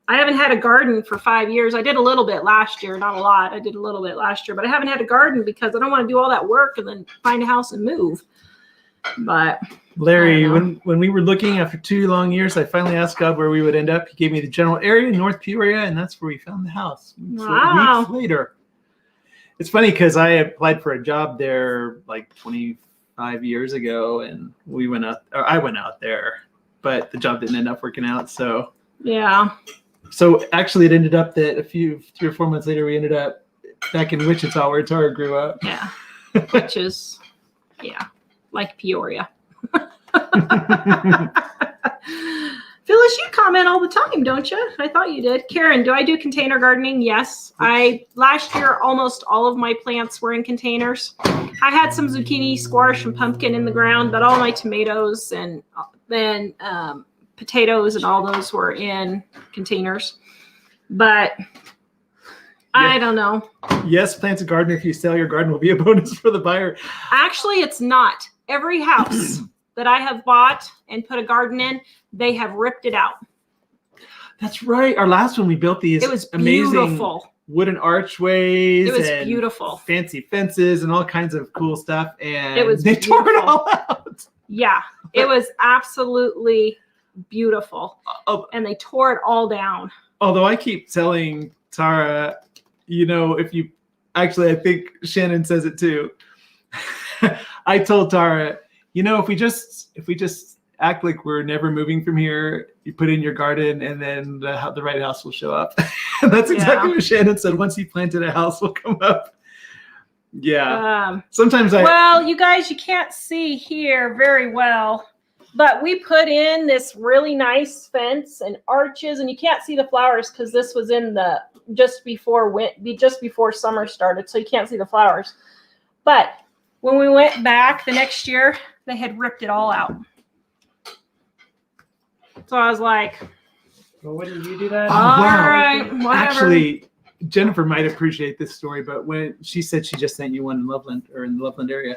Speaker 3: I haven't had a garden for 5 years. I did a little bit last year, not a lot. I did a little bit last year, but I haven't had a garden because I don't want to do all that work and then find a house and move. But
Speaker 2: Larry, when we were looking after 2 long years, I finally asked God where we would end up. He gave me the general area, North Peoria, and that's where we found the house.
Speaker 3: Wow.
Speaker 2: Weeks later. It's funny because I applied for a job there like 25 years ago, and I went out there, but the job didn't end up working out. So
Speaker 3: yeah.
Speaker 2: So actually, it ended up that 3 or 4 months later, we ended up back in Wichita, where Tara grew up.
Speaker 3: Yeah, which is like Peoria. Phyllis, you comment all the time, don't you? I thought you did. Karen, do I do container gardening? Yes. Last year, almost all of my plants were in containers. I had some zucchini, squash, and pumpkin in the ground, but all my tomatoes and then potatoes and all those were in containers. But I don't know.
Speaker 2: Yes, plants a garden. If you sell your garden, will be a bonus for the buyer.
Speaker 3: Actually, it's not. Every house that I have bought and put a garden in, they have ripped it out.
Speaker 2: That's right. Our last one, we built these
Speaker 3: It was
Speaker 2: amazing
Speaker 3: beautiful.
Speaker 2: wooden archways.
Speaker 3: It was
Speaker 2: and
Speaker 3: beautiful.
Speaker 2: Fancy fences and all kinds of cool stuff. And
Speaker 3: It was
Speaker 2: they tore it
Speaker 3: beautiful.
Speaker 2: all out.
Speaker 3: Yeah, it was absolutely beautiful.
Speaker 2: Oh,
Speaker 3: And they tore it all down.
Speaker 2: although I keep telling Tara, if you actually, I think Shannon says it too. I told Tara, if we just act like we're never moving from here, you put in your garden and then the right house will show up. And that's exactly what Shannon said. Once you planted, a house will come up. Yeah. Sometimes
Speaker 3: well, you guys, you can't see here very well, but we put in this really nice fence and arches, and you can't see the flowers because this was in just before summer started, so you can't see the flowers. But when we went back the next year, they had ripped it all out. So I was like,
Speaker 1: Well, wouldn't you do that?
Speaker 3: all right, whatever.
Speaker 2: Actually, Jennifer might appreciate this story, but when she said she just sent you one in Loveland or in the Loveland area,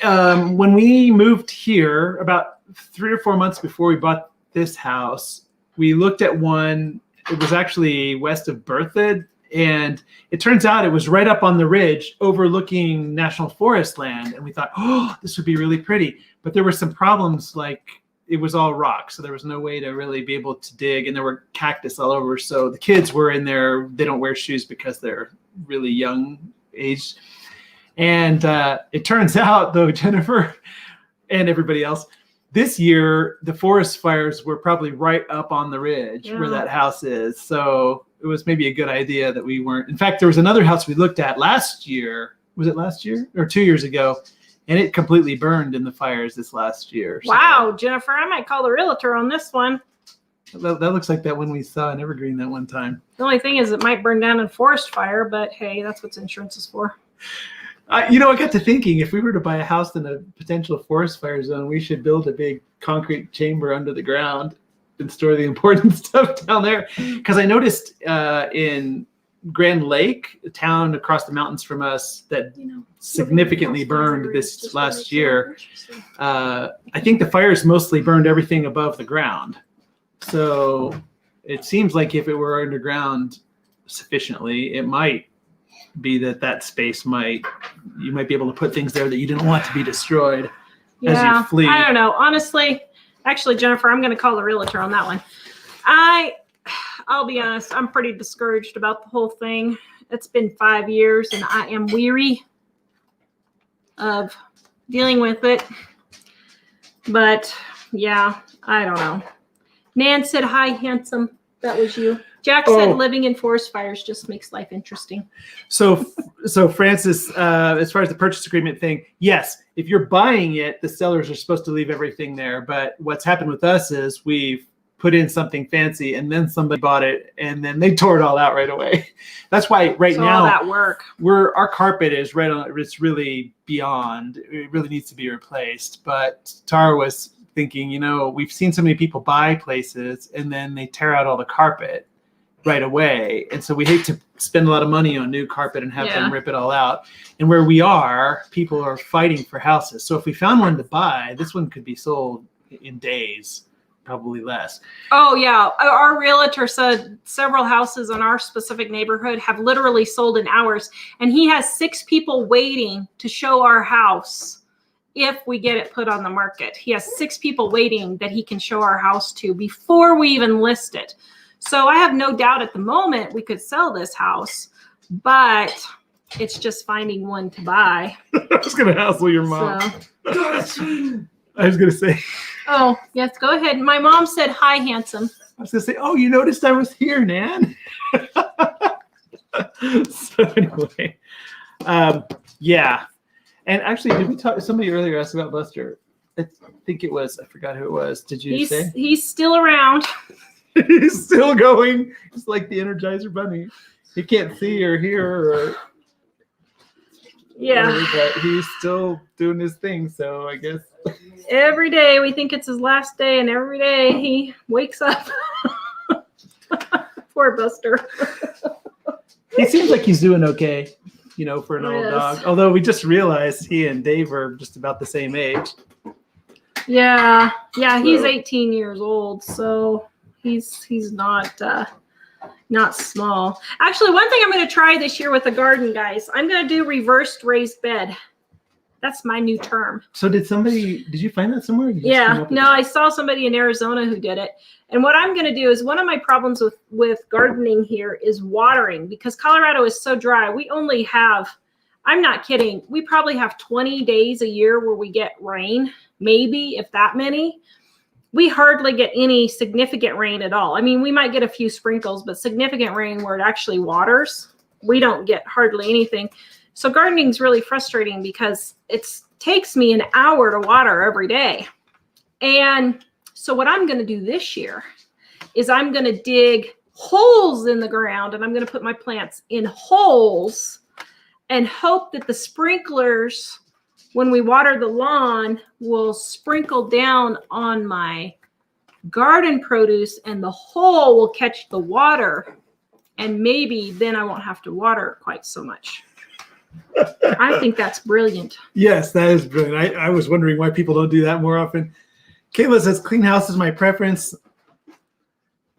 Speaker 2: when we moved here about 3 or 4 months before we bought this house, we looked at one. It was actually west of Berthoud, and it turns out it was right up on the ridge overlooking National Forest land. And we thought, oh, this would be really pretty. But there were some problems, like it was all rock, so there was no way to really be able to dig, and there were cactus all over. So the kids were in there. They don't wear shoes because they're really young age. And it turns out, though, Jennifer and everybody else, this year, the forest fires were probably right up on the ridge where that house is. So it was maybe a good idea that we weren't. In fact, there was another house we looked at last year. Was it last year or 2 years ago? And it completely burned in the fires this last year. So
Speaker 3: Wow, Jennifer, I might call the realtor on this one.
Speaker 2: that looks like that one we saw in Evergreen that one time.
Speaker 3: The only thing is it might burn down in forest fire, but hey, that's what insurance is for.
Speaker 2: I got to thinking, if we were to buy a house in a potential forest fire zone, we should build a big concrete chamber under the ground and store the important stuff down there. Because I noticed in Grand Lake, a town across the mountains from us that significantly burned this last year, I think the fires mostly burned everything above the ground. So it seems like if it were underground sufficiently, it might be that space you might be able to put things there that you didn't want to be destroyed as you flee.
Speaker 3: I don't know. Honestly, actually, Jennifer, I'm going to call the realtor on that one. I'll be honest, I'm pretty discouraged about the whole thing. It's been 5 years and I am weary of dealing with it. But yeah, I don't know. Nan said, hi, handsome. That was you. Jack said living in forest fires just makes life interesting.
Speaker 2: So Francis, as far as the purchase agreement thing, yes, if you're buying it, the sellers are supposed to leave everything there. But what's happened with us is we've put in something fancy and then somebody bought it and then they tore it all out right away. That's why now
Speaker 3: all that work.
Speaker 2: Our carpet is right on, it's really beyond, it really needs to be replaced. But Tara was thinking, we've seen so many people buy places and then they tear out all the carpet right away. And so we hate to spend a lot of money on new carpet and have them rip it all out. And where we are, people are fighting for houses. So if we found one to buy, this one could be sold in days, probably less.
Speaker 3: Oh yeah. Our realtor said several houses in our specific neighborhood have literally sold in hours. And he has 6 people waiting to show our house if we get it put on the market. He has 6 people waiting that he can show our house to before we even list it. So I have no doubt at the moment we could sell this house, but it's just finding one to buy.
Speaker 2: I was going to hassle your mom.
Speaker 3: So.
Speaker 2: I was going to say.
Speaker 3: Oh, yes, go ahead. My mom said, hi, handsome.
Speaker 2: I was going to say, oh, you noticed I was here, Nan. So anyway, yeah. And actually, did we talk? Somebody earlier asked about Buster. I think it was. I forgot who it was. Did you say?
Speaker 3: He's still around.
Speaker 2: He's still going. He's like the Energizer Bunny. He can't see or hear or
Speaker 3: Yeah.
Speaker 2: whatever, but he's still doing his thing. So I guess
Speaker 3: Every day we think it's his last day, and every day he wakes up. Poor Buster.
Speaker 2: he seems like he's doing okay, for an old
Speaker 3: Yes.
Speaker 2: dog. Although we just realized he and Dave are just about the same age.
Speaker 3: Yeah, he's
Speaker 2: So-
Speaker 3: 18 years old, so he's not small. Actually, one thing I'm going to try this year with the garden, guys, I'm going to do reversed raised bed. That's my new term.
Speaker 2: So did you find that somewhere? Or you just came
Speaker 3: Yeah,
Speaker 2: up with
Speaker 3: no,
Speaker 2: it?
Speaker 3: I saw somebody in Arizona who did it. And what I'm going to do is one of my problems with gardening here is watering, because Colorado is so dry. We only have, I'm not kidding, we probably have 20 days a year where we get rain, maybe if that many. We hardly get any significant rain at all. I mean, we might get a few sprinkles, but significant rain where it actually waters, we don't get hardly anything. So gardening is really frustrating because it takes me an hour to water every day. And so what I'm going to do this year is I'm going to dig holes in the ground, and I'm going to put my plants in holes and hope that the sprinklers, when we water the lawn, will sprinkle down on my garden produce, and the hole will catch the water, and maybe then I won't have to water quite so much. I think that's brilliant.
Speaker 2: Yes, that is brilliant. I was wondering why people don't do that more often. Kayla says, clean house is my preference.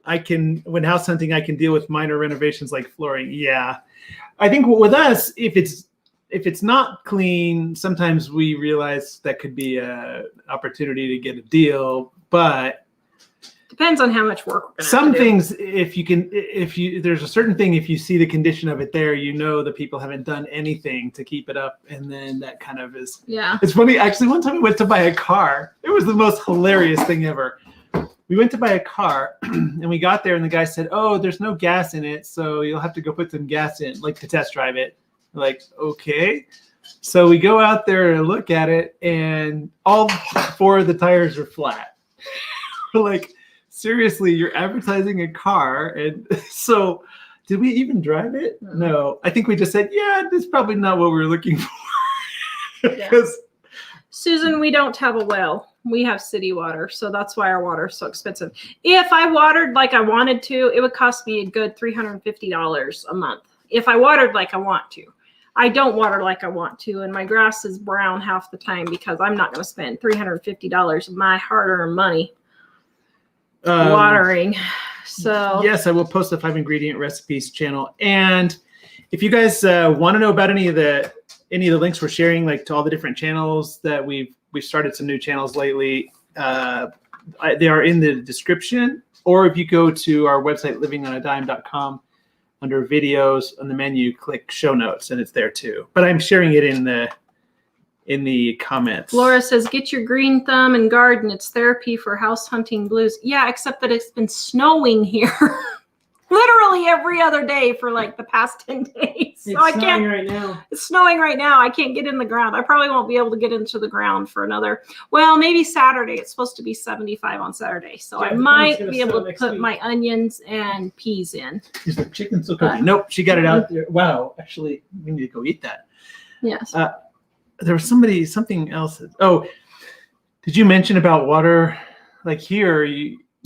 Speaker 2: When house hunting, I can deal with minor renovations like flooring. Yeah. I think with us, if it's not clean, sometimes we realize that could be an opportunity to get a deal, but
Speaker 3: Depends on how much work we're going to
Speaker 2: some
Speaker 3: have to do.
Speaker 2: things, there's a certain thing, if you see the condition of it there, the people haven't done anything to keep it up. And then that kind of is,
Speaker 3: Yeah.
Speaker 2: it's funny. Actually, one time we went to buy a car. It was the most hilarious thing ever. We went to buy a car and we got there and the guy said, "Oh, there's no gas in it. So you'll have to go put some gas in, like to test drive it." We're like, okay. So we go out there and look at it and all 4 of the tires are flat. We're like, seriously, you're advertising a car. And so did we even drive it? No. I think we just said, yeah, that's probably not what we were looking for.
Speaker 3: Yeah.
Speaker 2: 'Cause
Speaker 3: Susan, we don't have a well. We have city water, so that's why our water is so expensive. If I watered like I wanted to, it would cost me a good $350 a month. If I watered like I want to. I don't water like I want to, and my grass is brown half the time because I'm not going to spend $350 of my hard-earned money watering. So
Speaker 2: yes, I will post the 5-ingredient recipes channel. And if you guys want to know about any of the links we're sharing, like to all the different channels that we've started some new channels lately, they are in the description. Or if you go to our website, livingonadime.com, under videos on the menu, click show notes, and it's there too. But I'm sharing it in the comments.
Speaker 3: Laura says, get your green thumb and garden. It's therapy for house hunting blues. Yeah, except that it's been snowing here literally every other day for like the past 10 days. So I can't.
Speaker 1: right now.
Speaker 3: It's snowing right now. I can't get in the ground. I probably won't be able to get into the ground for maybe Saturday. It's supposed to be 75 on Saturday. So
Speaker 1: Yeah,
Speaker 3: I
Speaker 1: but then
Speaker 3: might
Speaker 1: it's gonna
Speaker 3: be able
Speaker 1: snow
Speaker 3: to
Speaker 1: next
Speaker 3: put
Speaker 1: week.
Speaker 3: my onions and peas in.
Speaker 2: Is the chicken still cooking? Nope, she got it out there. Wow, actually, we need to go eat that.
Speaker 3: Yes.
Speaker 2: There was something else. Oh, did you mention about water? Like here,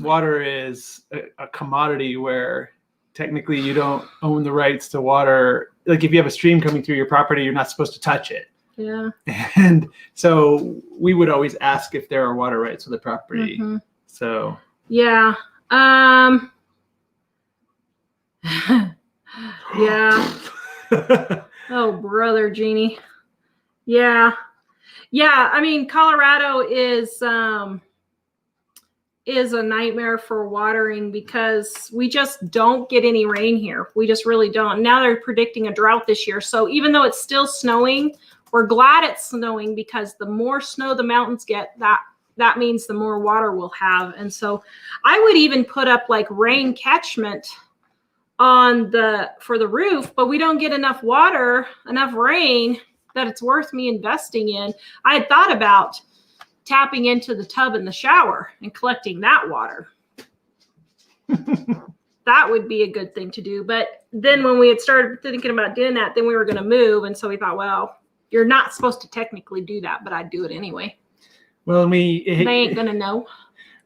Speaker 2: water is a commodity where technically you don't own the rights to water. Like if you have a stream coming through your property, you're not supposed to touch it.
Speaker 3: Yeah.
Speaker 2: And so we would always ask if there are water rights to the property.
Speaker 3: Mhm.
Speaker 2: So
Speaker 3: Yeah. Yeah. Oh, brother, Jeannie. Yeah. Yeah. I mean, Colorado is a nightmare for watering because we just don't get any rain here. We just really don't. Now they're predicting a drought this year. So even though it's still snowing, we're glad it's snowing because the more snow the mountains get, that means the more water we'll have. And so I would even put up like rain catchment for the roof, but we don't get enough water, enough rain that it's worth me investing in. I had thought about tapping into the tub in the shower and collecting that water. That would be a good thing to do. But then when we had started thinking about doing that, then we were going to move. And so we thought, well, you're not supposed to technically do that, but I'd do it anyway.
Speaker 2: Well, and
Speaker 3: They ain't going to know.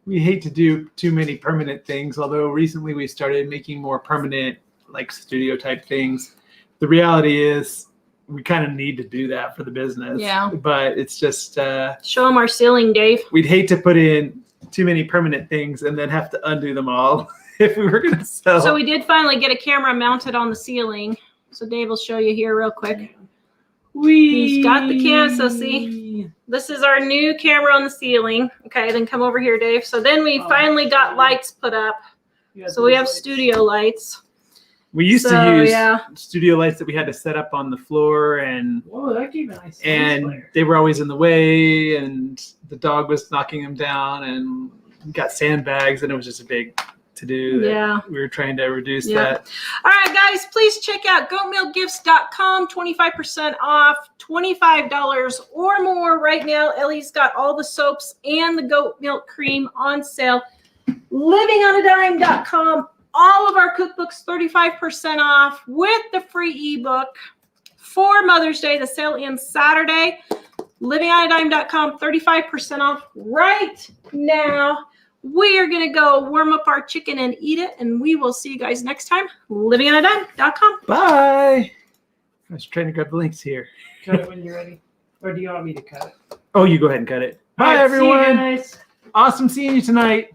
Speaker 2: we hate to do too many permanent things, although recently we started making more permanent, like studio type things. The reality is we kind of need to do that for the business.
Speaker 3: Yeah.
Speaker 2: But it's just,
Speaker 3: Show them our ceiling, Dave.
Speaker 2: we'd hate to put in too many permanent things and then have to undo them all if we were going to sell.
Speaker 3: So we did finally get a camera mounted on the ceiling. So Dave will show you here real quick. He's got the cam. So see, this is our new camera on the ceiling. Okay, then come over here, Dave. So then we finally got lights put up. So we have studio lights.
Speaker 2: We used to use
Speaker 3: yeah.
Speaker 2: studio lights that we had to set up on the floor, and
Speaker 1: Whoa, that gave a nice
Speaker 2: and
Speaker 1: flare.
Speaker 2: they were always in the way, and the dog was knocking them down, and we got sandbags, and it was just a big to-do that
Speaker 3: Yeah.
Speaker 2: we were trying to reduce
Speaker 3: Yeah.
Speaker 2: that.
Speaker 3: All right, guys, please check out goatmilkgifts.com. 25% off, $25 or more right now. Ellie's got all the soaps and the goat milk cream on sale. Livingonadime.com. All of our cookbooks 35% off with the free ebook for Mother's Day. The sale ends Saturday. Livingonadime.com, 35% off right now. We are going to go warm up our chicken and eat it, and we will see you guys next time. Livingonadime.com.
Speaker 2: Bye. I was trying to grab the links here.
Speaker 1: Cut it when you're ready. Or do you want me to cut it?
Speaker 2: Oh, you go ahead and cut it.
Speaker 1: All
Speaker 2: Bye,
Speaker 1: right, see you
Speaker 2: everyone.
Speaker 1: guys.
Speaker 2: Awesome seeing you tonight.